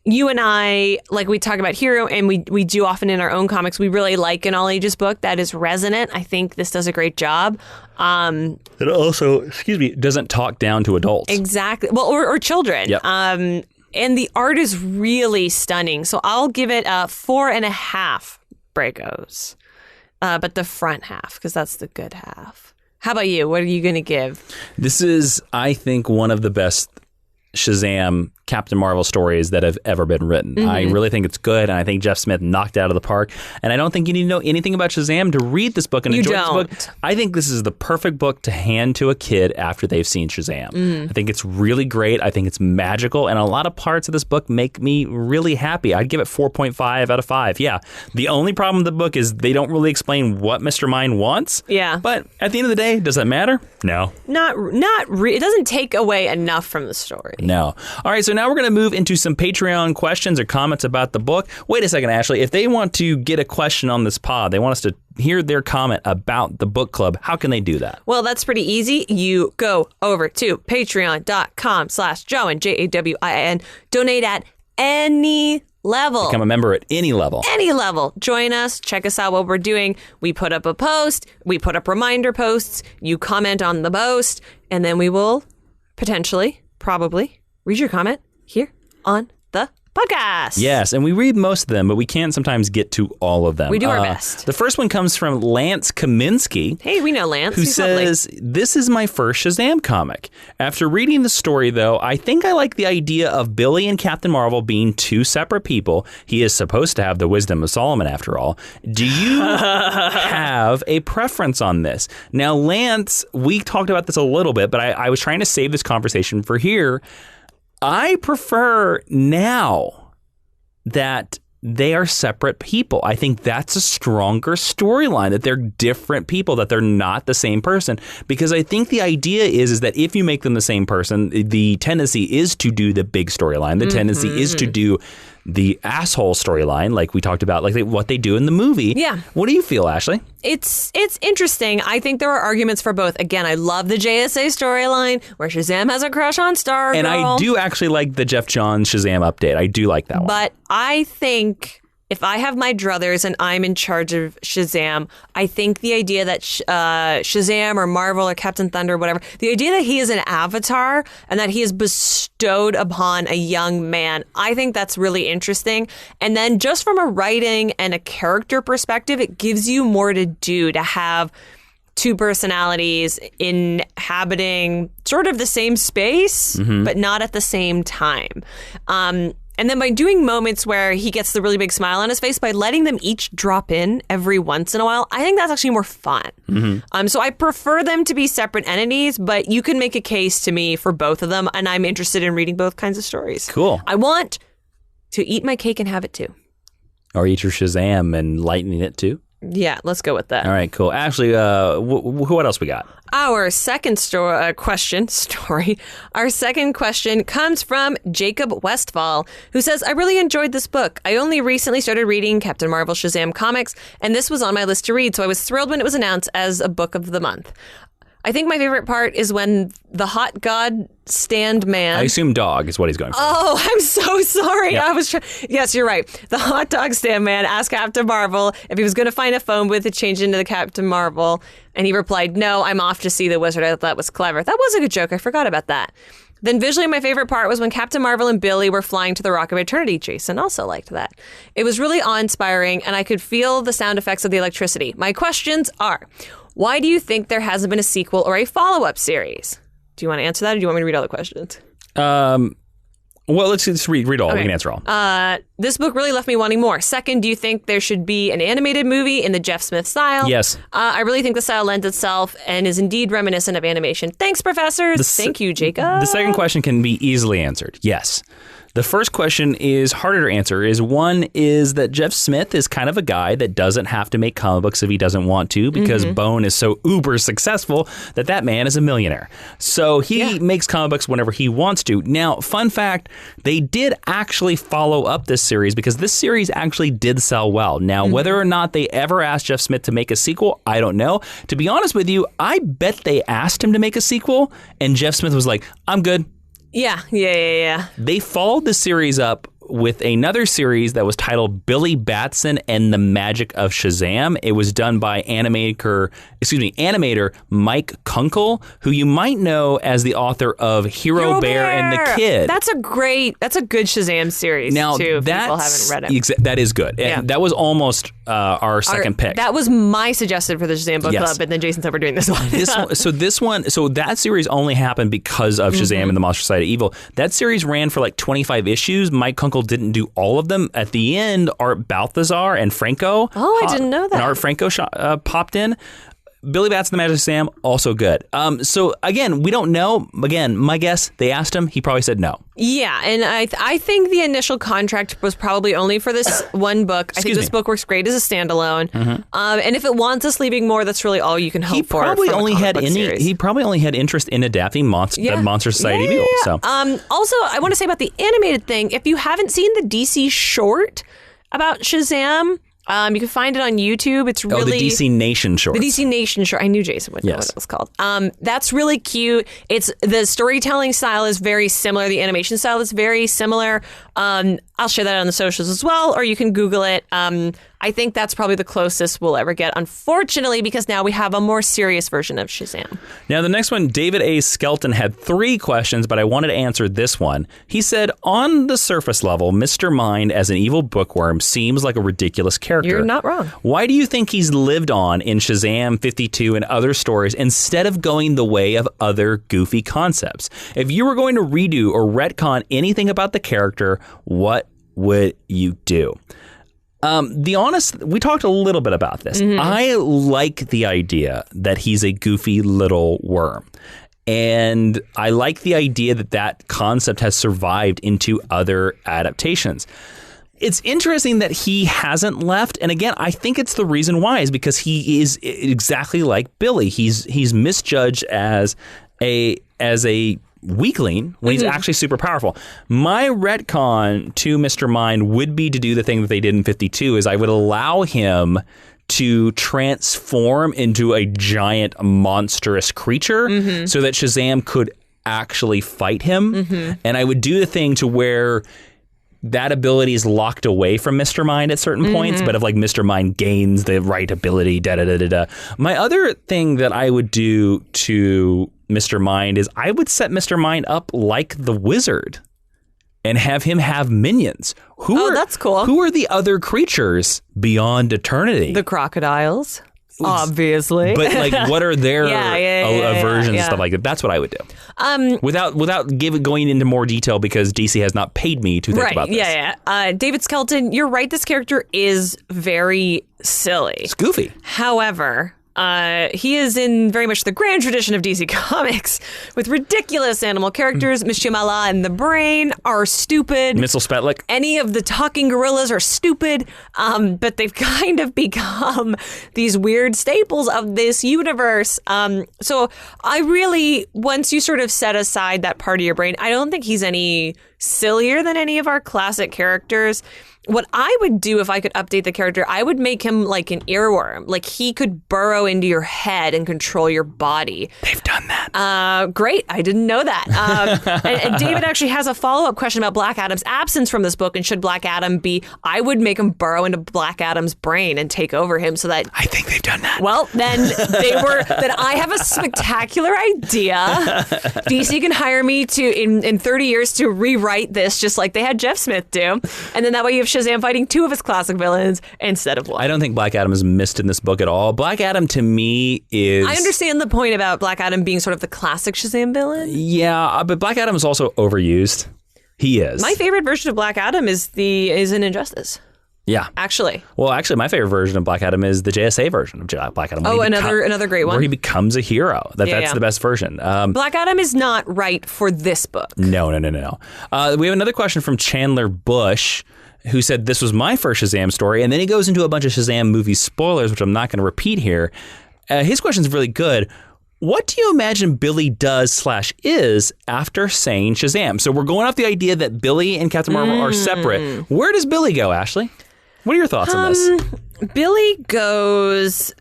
You and I, like we talk about Hero, and we do often in our own comics, we really like an all ages book that is resonant. I think this does a great job. It also, doesn't talk down to adults. Exactly. Well, or children. Yep. And the art is really stunning. So I'll give it 4.5 Bragos. But the front half, because that's the good half. How about you? What are you going to give? This is, I think, one of the best Shazam Captain Marvel stories that have ever been written. Mm-hmm. I really think it's good, and I think Geoff Smith knocked it out of the park. And I don't think you need to know anything about Shazam to read this book and enjoy this book. I think this is the perfect book to hand to a kid after they've seen Shazam. I think it's really great. I think it's magical, and a lot of parts of this book make me really happy. I'd give it 4.5 out of 5. Yeah. The only problem with the book is they don't really explain what Mr. Mind wants. Yeah. But at the end of the day, does that matter? No. It doesn't take away enough from the story. No. All right, so now we're going to move into some Patreon questions or comments about the book. Wait a second, Ashley. If they want to get a question on this pod, they want us to hear their comment about the book club, how can they do that? Well, that's pretty easy. You go over to patreon.com/Jawiin, Jawiin. Donate at any level. Become a member at any level. Any level. Join us. Check us out what we're doing. We put up a post. We put up reminder posts. You comment on the post. And then we will potentially, probably, read your comment here on the podcast. Yes, and we read most of them, but we can't sometimes get to all of them. We do our best. The first one comes from Lance Kaminsky. Hey, we know Lance. Who says, this is my first Shazam comic. After reading the story, though, I think I like the idea of Billy and Captain Marvel being two separate people. He is supposed to have the wisdom of Solomon, after all. Do you have a preference on this? Now, Lance, we talked about this a little bit, but I was trying to save this conversation for here. I prefer now that they are separate people. I think that's a stronger storyline, that they're different people, that they're not the same person. Because I think the idea is that if you make them the same person, the tendency is to do the big storyline. The tendency is to do the asshole storyline, like we talked about, like what they do in the movie. Yeah. What do you feel, Ashley? It's interesting. I think there are arguments for both. Again, I love the JSA storyline where Shazam has a crush on Stargirl. And I do actually like the Geoff Johns Shazam update. I do like that one. But I think if I have my druthers and I'm in charge of Shazam, I think the idea that Shazam or Marvel or Captain Thunder or whatever, the idea that he is an avatar and that he is bestowed upon a young man, I think that's really interesting. And then just from a writing and a character perspective, it gives you more to do to have two personalities inhabiting sort of the same space, but not at the same time. And then by doing moments where he gets the really big smile on his face, by letting them each drop in every once in a while, I think that's actually more fun. So I prefer them to be separate entities, but you can make a case to me for both of them, and I'm interested in reading both kinds of stories. Cool. I want to eat my cake and have it too. Or eat your Shazam and lightning it too. Yeah, let's go with that. All right, cool. Ashley, what else we got? Our second question comes from Jacob Westfall, who says, I really enjoyed this book. I only recently started reading Captain Marvel Shazam comics, and this was on my list to read, so I was thrilled when it was announced as a book of the month. I think my favorite part is when the hot god stand man... I assume dog is what he's going for. Oh, I'm so sorry. Yeah. Yes, you're right. The hot dog stand man asked Captain Marvel if he was going to find a phone booth to change into the Captain Marvel, and he replied, no, I'm off to see the wizard. I thought that was clever. That was a good joke. I forgot about that. Then visually, my favorite part was when Captain Marvel and Billy were flying to the Rock of Eternity. Jason also liked that. It was really awe-inspiring, and I could feel the sound effects of the electricity. My questions are... why do you think there hasn't been a sequel or a follow-up series? Do you want to answer that, or do you want me to read all the questions? Well, let's just read all. Okay. We can answer all. This book really left me wanting more. Second, do you think there should be an animated movie in the Geoff Smith style? Yes. I really think the style lends itself and is indeed reminiscent of animation. Thanks, professors. Thank you, Jacob. The second question can be easily answered. Yes. The first question is harder to answer. One is that Geoff Smith is kind of a guy that doesn't have to make comic books if he doesn't want to, because Bone is so uber successful that man is a millionaire. So he makes comic books whenever he wants to. Now, fun fact, they did actually follow up this series because this series actually did sell well. Now, whether or not they ever asked Geoff Smith to make a sequel, I don't know. To be honest with you, I bet they asked him to make a sequel, and Geoff Smith was like, I'm good. Yeah. They followed the series up with another series that was titled Billy Batson and the Magic of Shazam. It was done by animator Mike Kunkel, who you might know as the author of Hero Bear and the Kid. That's a good Shazam series, now, too, if people haven't read it. That is good. Yeah. And that was almost our second pick. That was my suggestion for the Shazam Book Club, and then Jason said we're doing this one. So that series only happened because of Shazam and the Monster Society of Evil. That series ran for like 25 issues. Mike Kunkel didn't do all of them. At the end, Art Balthazar and Franco. Oh, I didn't know that. And Art Franco popped in. Billy Batson and the Magic of Sam, also good. So again, we don't know. Again, my guess, they asked him. He probably said no. Yeah, and I think the initial contract was probably only for this one book. I think this book works great as a standalone. And if it wants us leaving more, that's really all you can hope for. He probably only had interest in adapting the Monster Society of Evil. So. Also, I want to say about the animated thing. If you haven't seen the DC short about Shazam, you can find it on YouTube. It's really the DC Nation short. The DC Nation short. I knew Jason would know what it was called. That's really cute. It's the storytelling style is very similar. The animation style is very similar. I'll share that on the socials as well, or you can Google it. I think that's probably the closest we'll ever get, unfortunately, because now we have a more serious version of Shazam. Now, the next one, David A. Skelton had 3 questions, but I wanted to answer this one. He said, on the surface level, Mr. Mind as an evil bookworm seems like a ridiculous character. You're not wrong. Why do you think he's lived on in Shazam 52 and other stories instead of going the way of other goofy concepts? If you were going to redo or retcon anything about the character, what would you do? We talked a little bit about this. I like the idea that he's a goofy little worm. And I like the idea that concept has survived into other adaptations. It's interesting that he hasn't left. And again, I think it's the reason why is because he is exactly like Billy. He's misjudged as a weakling when he's actually super powerful. My retcon to Mr. Mind would be to do the thing that they did in 52 is I would allow him to transform into a giant monstrous creature so that Shazam could actually fight him. And I would do the thing to where that ability is locked away from Mr. Mind at certain points, but if like Mr. Mind gains the right ability, My other thing that I would do to Mr. Mind is I would set Mr. Mind up like the Wizard and have him have minions. That's cool. Who are the other creatures beyond eternity? The crocodiles. Obviously. But like, what are their aversions and stuff like that? That's what I would do. Without going into more detail because DC has not paid me to think about this. David Skelton, you're right. This character is very silly. It's goofy. However, he is in very much the grand tradition of DC Comics with ridiculous animal characters. Mishimala and the Brain are stupid. Missile Spetlik. Any of the talking gorillas are stupid, but they've kind of become these weird staples of this universe. So I really, once you sort of set aside that part of your brain, I don't think he's any sillier than any of our classic characters. What I would do if I could update the character, I would make him like an earworm. Like he could burrow into your head and control your body. They've done that. Great. I didn't know that. And David actually has a follow-up question about Black Adam's absence from this book. And should Black Adam be, I would make him burrow into Black Adam's brain and take over him so that. I think they've done that. Well, then I have a spectacular idea. DC can hire me in 30 years to rewrite this just like they had Geoff Smith do. And then that way you have Shazam fighting 2 of his classic villains instead of 1. I don't think Black Adam is missed in this book at all. Black Adam to me is... I understand the point about Black Adam being sort of the classic Shazam villain. Yeah, but Black Adam is also overused. He is. My favorite version of Black Adam is in Injustice. Yeah. Actually. Well, actually, my favorite version of Black Adam is the JSA version of Black Adam. Oh, another great one. Where he becomes a hero. That's the best version. Black Adam is not right for this book. No. We have another question from Chandler Bush, who said, this was my first Shazam story. And then he goes into a bunch of Shazam movie spoilers, which I'm not going to repeat here. His question is really good. What do you imagine Billy does/is after saying Shazam? So we're going off the idea that Billy and Captain Marvel are separate. Where does Billy go, Ashley? What are your thoughts on this? Billy goes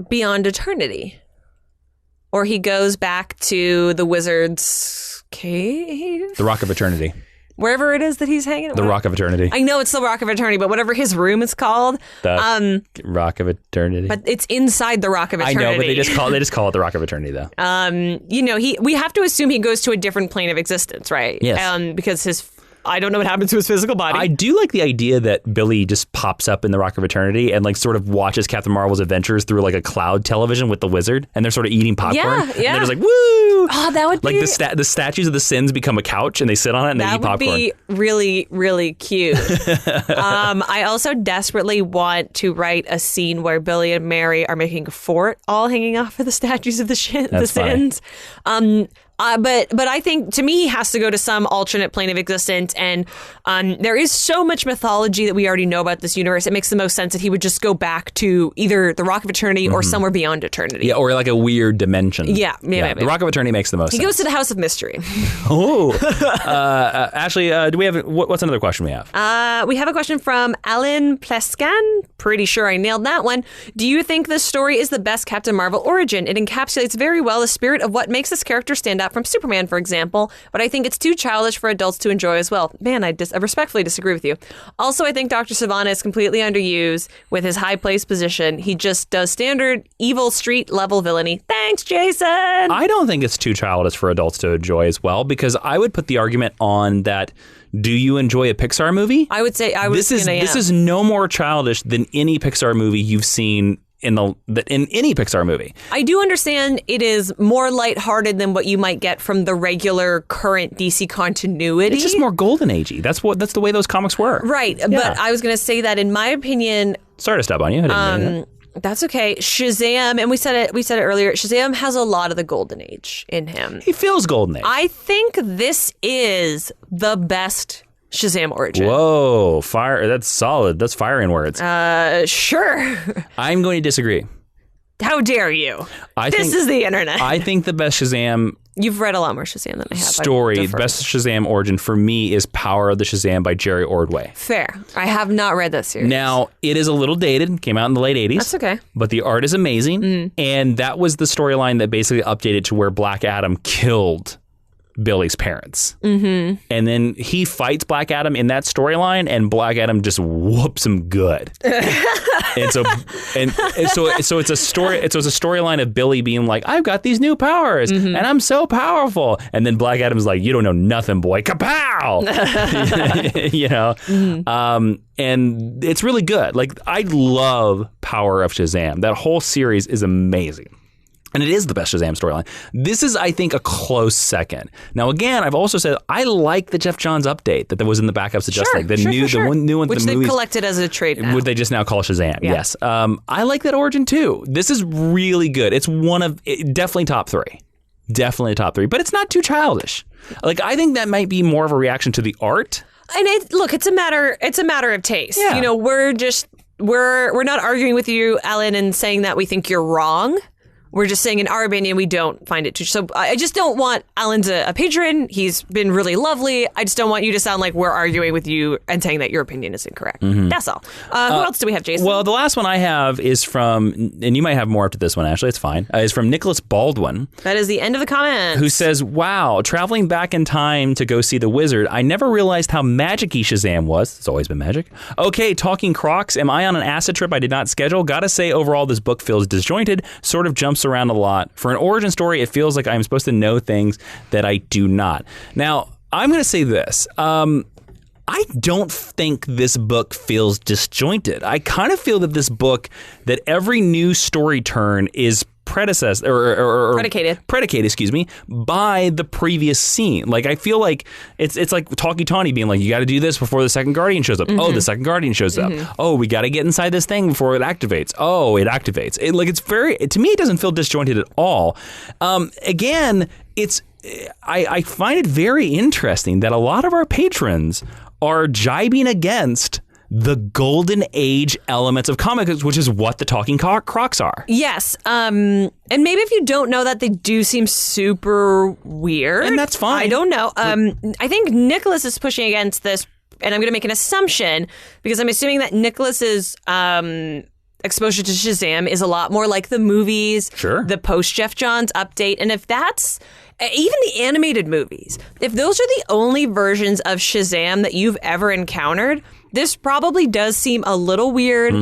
beyond eternity. Or he goes back to the wizard's cave? The Rock of Eternity. Wherever it is that he's hanging out. The Rock of Eternity. I know it's the Rock of Eternity, but whatever his room is called. The Rock of Eternity. But it's inside the Rock of Eternity. I know, but they just call it the Rock of Eternity, though. We have to assume he goes to a different plane of existence, right? Yes. Because I don't know what happens to his physical body. I do like the idea that Billy just pops up in the Rock of Eternity and like sort of watches Captain Marvel's adventures through like a cloud television with the wizard, and they're sort of eating popcorn. Yeah. And they're just like, woo! Oh, that would like be... the statues of the Sins become a couch and they sit on it and they eat popcorn. That would be really, really cute. I also desperately want to write a scene where Billy and Mary are making a fort all hanging off of the statues of the Sins. But I think, to me, he has to go to some alternate plane of existence. And there is so much mythology that we already know about this universe. It makes the most sense that he would just go back to either the Rock of Eternity or somewhere beyond eternity. Yeah, or like a weird dimension. Yeah. The Rock of Eternity makes the most sense. He goes to the House of Mystery. Oh. Ashley, do we have... What's another question we have? We have a question from Alan Plescan. Pretty sure I nailed that one. Do you think this story is the best Captain Marvel origin? It encapsulates very well the spirit of what makes this character stand out from Superman, for example, but I think it's too childish for adults to enjoy as well. Man, I respectfully disagree with you. Also, I think Dr. Sivana is completely underused with his high place position. He just does standard evil street level villainy. Thanks, Jason! I don't think it's too childish for adults to enjoy as well, because I would put the argument on that. Do you enjoy a Pixar movie? I would say this is no more childish than any Pixar movie you've seen in any Pixar movie. I do understand it is more lighthearted than what you might get from the regular current DC continuity. It's just more golden agey. That's the way those comics were. Right, yeah. But I was going to say that in my opinion. Sorry to step on you. I didn't mean that. That's okay. Shazam, and we said it earlier, Shazam has a lot of the golden age in him. He feels golden age. I think this is the best Shazam origin. Whoa, fire! That's solid. That's firing words. Sure. I'm going to disagree. How dare you? This is the internet. I think the best Shazam... You've read a lot more Shazam than I have. Story, best Shazam origin for me is Power of the Shazam by Jerry Ordway. Fair. I have not read that series. Now, it is a little dated. Came out in the late 80s. That's okay. But the art is amazing. And that was the storyline that basically updated to where Black Adam killed Billy's parents. And then he fights Black Adam in that storyline, and Black Adam just whoops him good. and so it's a story. It's a storyline of Billy being like, "I've got these new powers, and I'm so powerful." And then Black Adam's like, "You don't know nothing, boy. Kapow!" You know. And it's really good. Like, I love Power of Shazam. That whole series is amazing. And it is the best Shazam storyline. This is, I think, a close second. Now, again, I've also said I like the Geoff Johns update that was in the backups of Just League. The new one, which they've collected as a trade now. Would they just now call Shazam? Yeah. Yes. I like that origin too. This is really good. It's definitely top three. Definitely top three. But it's not too childish. Like, I think that might be more of a reaction to the art. And it's a matter of taste. Yeah. You know, we're not arguing with you, Alan, and saying that we think you're wrong. We're just saying, in our opinion, we don't find it too. So I just don't want Alan's a patron. He's been really lovely. I just don't want you to sound like we're arguing with you and saying that your opinion is incorrect. That's all. Who else do we have, Jason? Well, the last one I have is from, and you might have more up to this one, Ashley. It's fine. Is from Nicholas Baldwin. That is the end of the comments. Who says, "Wow, traveling back in time to go see the wizard. I never realized how magic-y Shazam was." It's always been magic. Okay, talking Crocs. Am I on an acid trip I did not schedule? Gotta say, overall, this book feels disjointed. Sort of jumps around a lot. For an origin story, it feels like I'm supposed to know things that I do not. Now, I'm going to say this. I don't think this book feels disjointed. I kind of feel that this book, that every new story turn is predecessor or predicated, excuse me, by the previous scene. Like, I feel like it's like Talkie Tony being like, you got to do this before the second Guardian shows up. Oh, the second Guardian shows up. Oh, we got to get inside this thing before it activates. Oh, it activates. It's very, to me, it doesn't feel disjointed at all. Again, I find it very interesting that a lot of our patrons are jibing against the golden age elements of comics, which is what the talking crocs are. Yes. And maybe if you don't know that, they do seem super weird. And that's fine. I don't know. I think Nicholas is pushing against this, and I'm going to make an assumption because I'm assuming that Nicholas's exposure to Shazam is a lot more like the movies, the post-Geoff Johns update. And if that's even the animated movies, if those are the only versions of Shazam that you've ever encountered, this probably does seem a little weird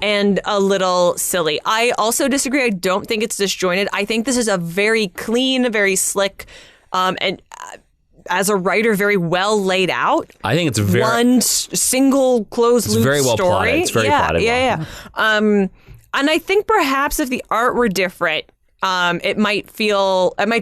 and a little silly. I also disagree. I don't think it's disjointed. I think this is a very clean, very slick, and as a writer, very well laid out. I think it's very one single closed loop very well story. Plotted. It's very plotted. Yeah. And I think perhaps if the art were different, it might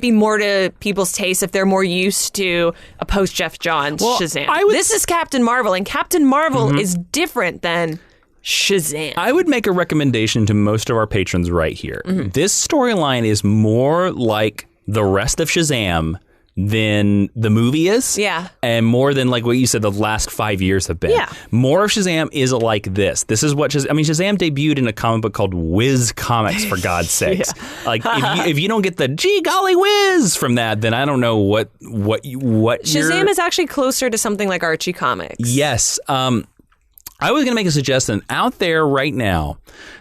be more to people's taste if they're more used to a post-Geoff Johns Shazam. This is Captain Marvel, and Captain Marvel is different than Shazam. I would make a recommendation to most of our patrons right here. This storyline is more like the rest of Shazam than the movie is. Yeah. And more than like what you said the last 5 years have been. Yeah. More of Shazam is like this. This is what Shazam debuted in a comic book called Whiz Comics, for God's sakes. Like if you don't get the gee golly whiz from that, then I don't know what Shazam is actually closer to something like Archie Comics. Yes. I was going to make a suggestion. Out there right now,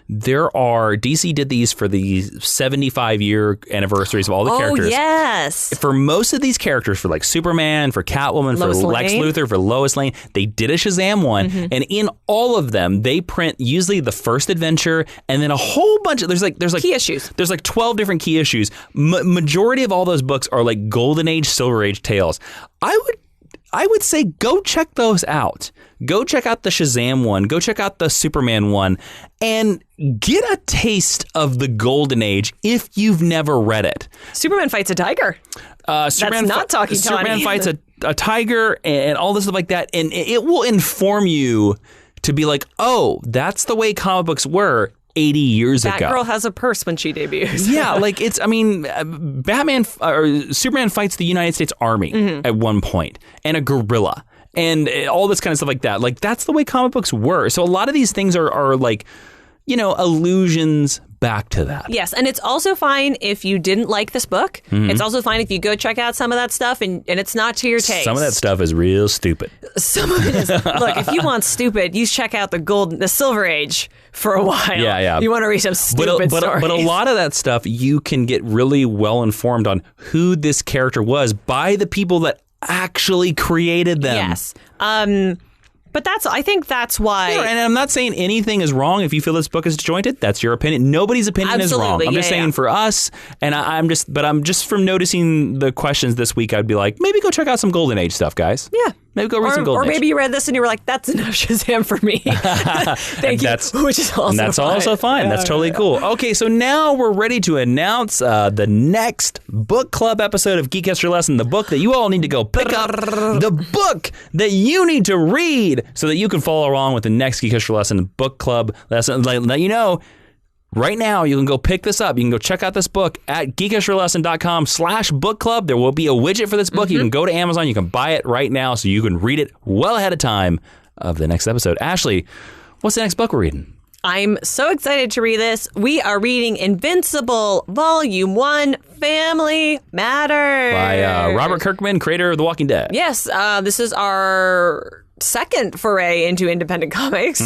DC did these for the 75-year anniversaries of all the characters. Oh, yes. For most of these characters, for like Superman, for Catwoman, for Lex Luthor, for Lois Lane, they did a Shazam one. And in all of them, they print usually the first adventure and then a whole bunch of, there's like key issues. There's like 12 different key issues. Majority of all those books are like Golden Age, Silver Age tales. I would say go check those out. Go check out the Shazam one. Go check out the Superman one and get a taste of the Golden Age if you've never read it. Superman fights a tiger. Superman That's not Talkie Tony. Superman fights a tiger and all this stuff like that. And it will inform you to be like, oh, that's the way comic books were 80 years ago. That girl has a purse when she debuts. Yeah, like Superman fights the United States Army at one point and a gorilla and all this kind of stuff like that. Like, that's the way comic books were. So a lot of these things are like, allusions back to that. Yes, and it's also fine if you didn't like this book. It's also fine if you go check out some of that stuff and it's not to your taste. Some of that stuff is real stupid. Some of it is. Look, if you want stupid, you check out the Silver Age for a while. Yeah. You want to read some stupid stories. But a lot of that stuff, you can get really well informed on who this character was by the people that actually created them. Yes. But I think that's why. Yeah, and I'm not saying anything is wrong if you feel this book is disjointed. That's your opinion. Nobody's opinion is wrong. I'm just saying for us, and I'm just from noticing the questions this week, I'd be like, maybe go check out some Golden Age stuff, guys. Yeah. Maybe go read some Golden Age. Or maybe you read this and you were like, that's enough Shazam for me. Thank you. Which is also fine. That's totally cool. Okay, so now we're ready to announce the next book club episode of Geek History Lesson, the book that you all need to go pick up, the book that you need to read so that you can follow along with the next Geek History Lesson book club lesson. Let you know, right now, you can go pick this up. You can go check out this book at geekhistorylesson.com/book club. There will be a widget for this book. You can go to Amazon. You can buy it right now so you can read it well ahead of time of the next episode. Ashley, what's the next book we're reading? I'm so excited to read this. We are reading Invincible, Volume 1, Family Matters. By Robert Kirkman, creator of The Walking Dead. Yes, this is our second foray into independent comics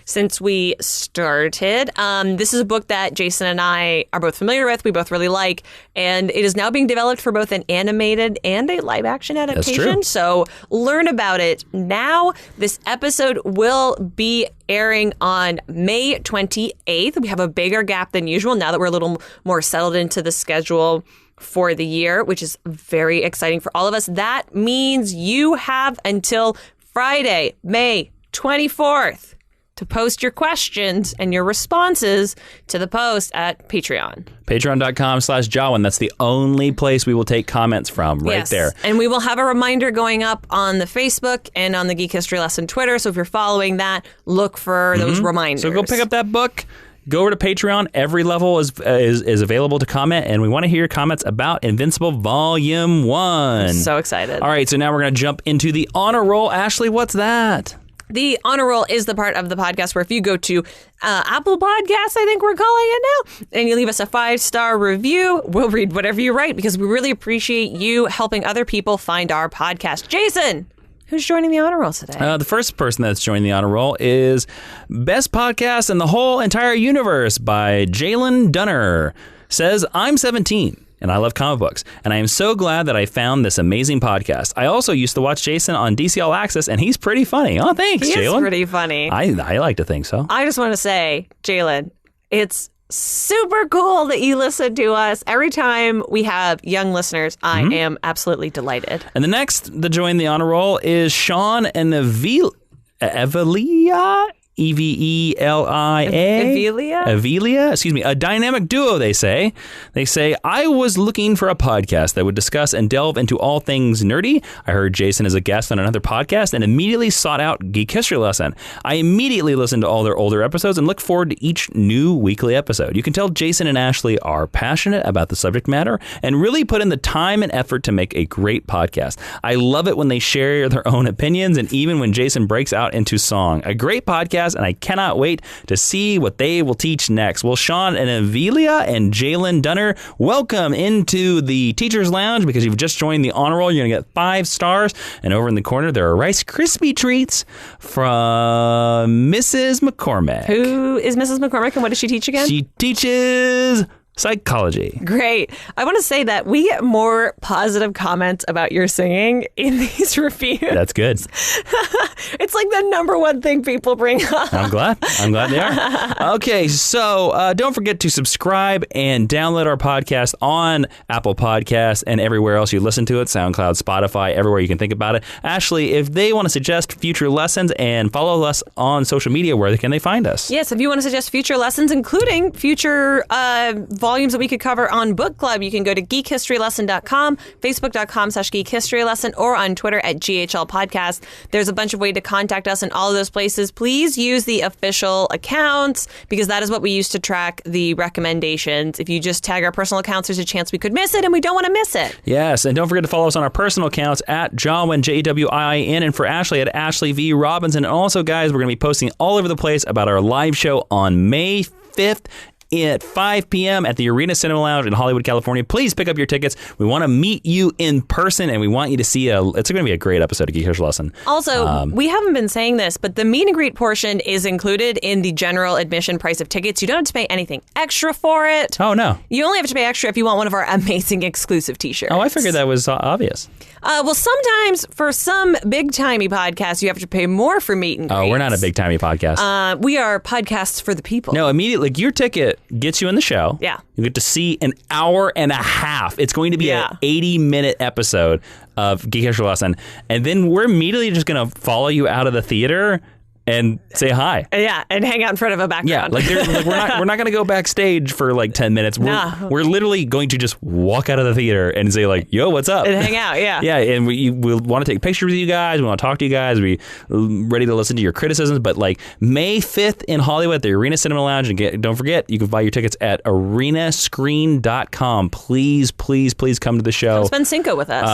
since we started. This is a book that Jason and I are both familiar with. We both really like, and it is now being developed for both an animated and a live action adaptation. That's true. So learn about it now. This episode will be airing on May 28th. We have a bigger gap than usual now that we're a little more settled into the schedule for the year, which is very exciting for all of us. That means you have until Friday, May 24th to post your questions and your responses to the post at Patreon. Patreon.com/Jawiin. That's the only place we will take comments from there. And we will have a reminder going up on the Facebook and on the Geek History Lesson Twitter. So if you're following that, look for those reminders. So go pick up that book. Go over to Patreon. Every level is available to comment, and we want to hear your comments about Invincible Volume 1. I'm so excited. All right, so now we're going to jump into the honor roll. Ashley, what's that? The honor roll is the part of the podcast where if you go to Apple Podcasts, I think we're calling it now, and you leave us a 5-star review, we'll read whatever you write because we really appreciate you helping other people find our podcast. Jason, who's joining the honor roll today? The first person that's joining the honor roll is Best Podcast in the Whole Entire Universe by Jalen Dunner. Says, I'm 17. And I love comic books, and I am so glad that I found this amazing podcast. I also used to watch Jason on DC All Access, and he's pretty funny. Oh, thanks, Jalen. He is pretty funny. I like to think so. I just want to say, Jalen, it's super cool that you listen to us. Every time we have young listeners, I am absolutely delighted. And the next to join the honor roll is Sean and Evelia? Evelia? Evelia, excuse me, a dynamic duo, they say. They say, I was looking for a podcast that would discuss and delve into all things nerdy. I heard Jason as a guest on another podcast and immediately sought out Geek History Lesson. I immediately listened to all their older episodes and look forward to each new weekly episode. You can tell Jason and Ashley are passionate about the subject matter and really put in the time and effort to make a great podcast. I love it when they share their own opinions and even when Jason breaks out into song. A great podcast, and I cannot wait to see what they will teach next. Well, Sean and Evelia and Jalen Dunner, welcome into the Teacher's Lounge because you've just joined the honor roll. You're going to get 5 stars. And over in the corner, there are Rice Krispie treats from Mrs. McCormick. Who is Mrs. McCormick, and what does she teach again? She teaches psychology. Great. I want to say that we get more positive comments about your singing in these reviews. That's good. It's like the number one thing people bring up. I'm glad they are. Okay, so don't forget to subscribe and download our podcast on Apple Podcasts and everywhere else you listen to it, SoundCloud, Spotify, everywhere you can think about it. Ashley, if they want to suggest future lessons and follow us on social media, where can they find us? Yes, if you want to suggest future lessons, including future volumes that we could cover on Book Club, you can go to geekhistorylesson.com, facebook.com/geekhistorylesson, or on Twitter at GHL Podcast. There's a bunch of ways to contact us in all of those places. Please use the official accounts because that is what we use to track the recommendations. If you just tag our personal accounts, there's a chance we could miss it, and we don't want to miss it. Yes, and don't forget to follow us on our personal accounts at Jawiin, Jawiin, and for Ashley at Ashley V. Robinson. And also, guys, we're going to be posting all over the place about our live show on May 5th. At 5 p.m. at the Arena Cinema Lounge in Hollywood, California. Please pick up your tickets. We want to meet you in person, and we want you to see it's going to be a great episode of Geek History Lesson. Also, we haven't been saying this, but the meet and greet portion is included in the general admission price of tickets. You don't have to pay anything extra for it. Oh, no. You only have to pay extra if you want one of our amazing exclusive t-shirts. Oh, I figured that was obvious. Well, sometimes for some big-timey podcasts, you have to pay more for meet and greets. Oh, we're not a big-timey podcast. We are podcasts for the people. No, immediately, your ticket gets you in the show. Yeah. You get to see an hour and a half. It's going to be an 80-minute episode of Geek History Lesson. And then we're immediately just going to follow you out of the theater and say hi. Yeah, and hang out in front of a background. Yeah, we're not going to go backstage for like 10 minutes. We're literally going to just walk out of the theater and say like, yo, what's up? And hang out, yeah. Yeah, and we'll want to take pictures with you guys. We want to talk to you guys. We're ready to listen to your criticisms. But like May 5th in Hollywood at the Arena Cinema Lounge. And don't forget, you can buy your tickets at arenascreen.com. Please, please, please come to the show. Come spend Cinco with us.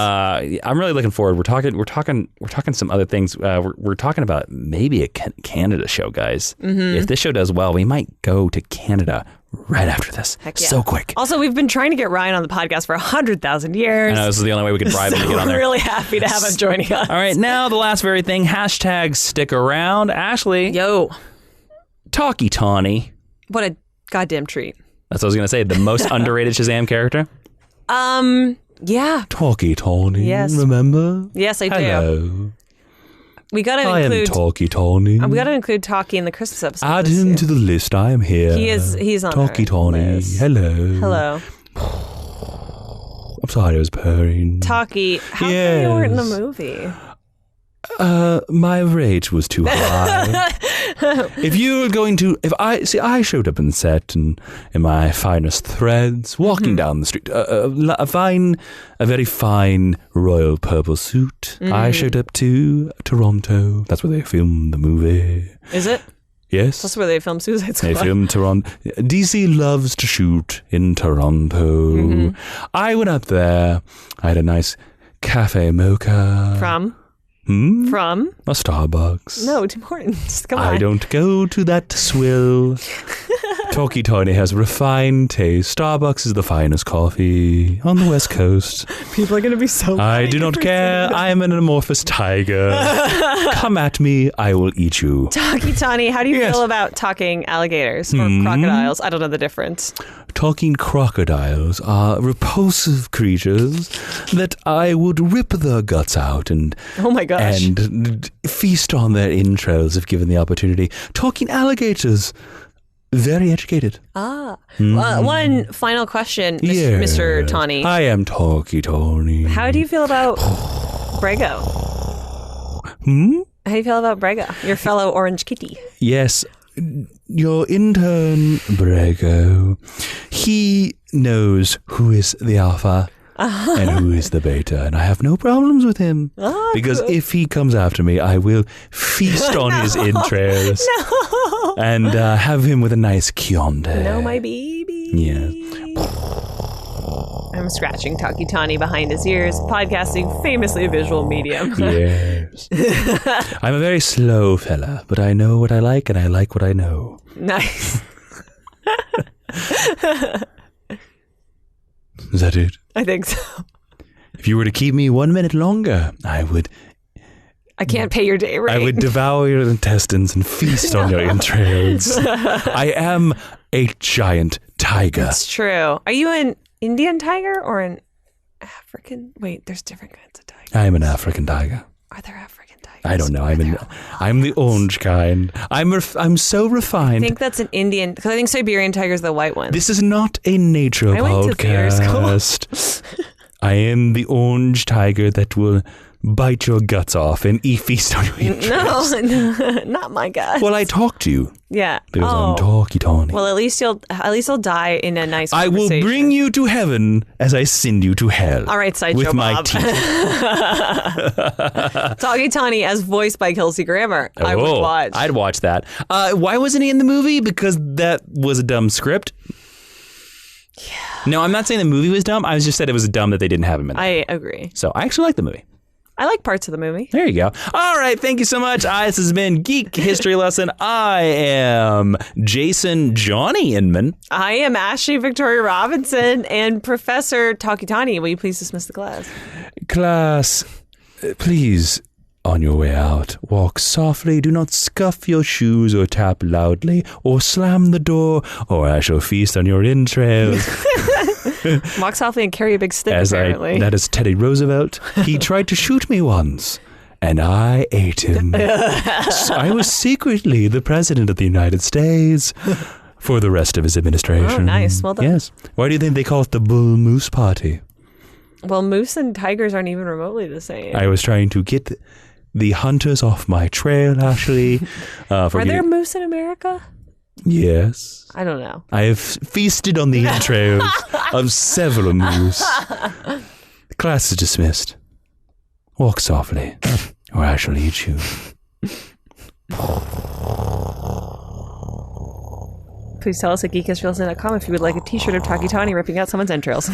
I'm really looking forward. We're talking some other things. We're talking about maybe a Canada show, guys. Mm-hmm. If this show does well, we might go to Canada right after this. Heck yeah. So quick. Also, we've been trying to get Ryan on the podcast for 100,000 years. I know, this is the only way we could bribe him to get on there. We're really happy to have him joining us. All right, now the last very thing. Hashtag stick around. Ashley. Yo. Talkie Tony. What a goddamn treat. That's what I was going to say. The most underrated Shazam character. Yeah. Talkie Tony. Yes. Remember? Yes, I do. Hello. We gotta I include am Talkie Tony. We gotta include Talkie in the Christmas episode. Add him to the list. I am here. He's on Talkie Tony. List. Hello. I'm sorry, I was purring. Talkie, how come you weren't in the movie? My rate was too high. I showed up in set and in my finest threads, walking down the street, a very fine royal purple suit. I showed up to Toronto. That's where they filmed the movie. Is it? Yes. That's where they filmed Suicide Squad. They filmed Toronto. DC loves to shoot in Toronto. I went up there. I had a nice cafe mocha. From? From? A Starbucks. No, Tim Hortons. Come on. I don't go to that swill. Talkie Tony has refined taste. Starbucks is the finest coffee on the West Coast. People are going to be so I do not care. I am an amorphous tiger. Come at me. I will eat you. Talkie Tony, how do you feel about talking alligators or crocodiles? I don't know the difference. Talking crocodiles are repulsive creatures that I would rip their guts out and oh my gosh, and feast on their entrails if given the opportunity. Talking alligators, very educated. One final question, Mr. Tony. I am Talkie Tony. How do you feel about Brego? How do you feel about Brego, your fellow orange kitty? Yes. Your intern, Brego, he knows who is the alpha and who is the beta, and I have no problems with him. Because if he comes after me, I will feast on his entrails and have him with a nice Chianti. No, my baby. Yeah. I'm scratching Talkie Tony behind his ears, podcasting famously a visual medium. Yes. I'm a very slow fella, but I know what I like and I like what I know. Nice. Is that it? I think so. If you were to keep me 1 minute longer, I can't pay your day rate. I would devour your intestines and feast on your entrails. I am a giant tiger. That's true. Are you an Indian tiger or an African? Wait, there's different kinds of tigers. I am an African tiger. Are there African tigers? I don't know. I'm the orange kind. I'm so refined. I think that's an Indian, because I think Siberian tigers are the white ones. This is not a nature I went to theater podcast. I am the orange tiger that will bite your guts off and feast on your entrails. No, not my guts. Well, I talked to you. Yeah. Because I'm Talkie Tony. Well, at least you'll die in a nice I will bring you to heaven as I send you to hell. All right, Sideshow with my Bob. teeth. Talkie Tony as voiced by Kelsey Grammer. I would watch. I'd watch that. Why wasn't he in the movie? Because that was a dumb script. Yeah. No, I'm not saying the movie was dumb. I just said it was dumb that they didn't have him in it. I agree. So I actually like the movie. I like parts of the movie. There you go. All right. Thank you so much. This has been Geek History Lesson. I am Jason Johnny Inman. I am Ashley Victoria Robinson. And Professor Talkie Tony, will you please dismiss the class? Class, please, on your way out, walk softly. Do not scuff your shoes or tap loudly or slam the door, or I shall feast on your entrails. Walk softly and carry a big stick, apparently. That is Teddy Roosevelt. He tried to shoot me once, and I ate him. I was secretly the president of the United States for the rest of his administration. Oh, nice. Well done. Yes. Why do you think they call it the Bull Moose Party? Well, moose and tigers aren't even remotely the same. I was trying to get the hunters off my trail, Ashley. Are there moose in America? Yes. I don't know. I have feasted on the entrails of several moose. The class is dismissed. Walk softly, or I shall eat you. Please tell us at geekhistorylesson.com if you would like a t-shirt of Talkie Tony ripping out someone's entrails.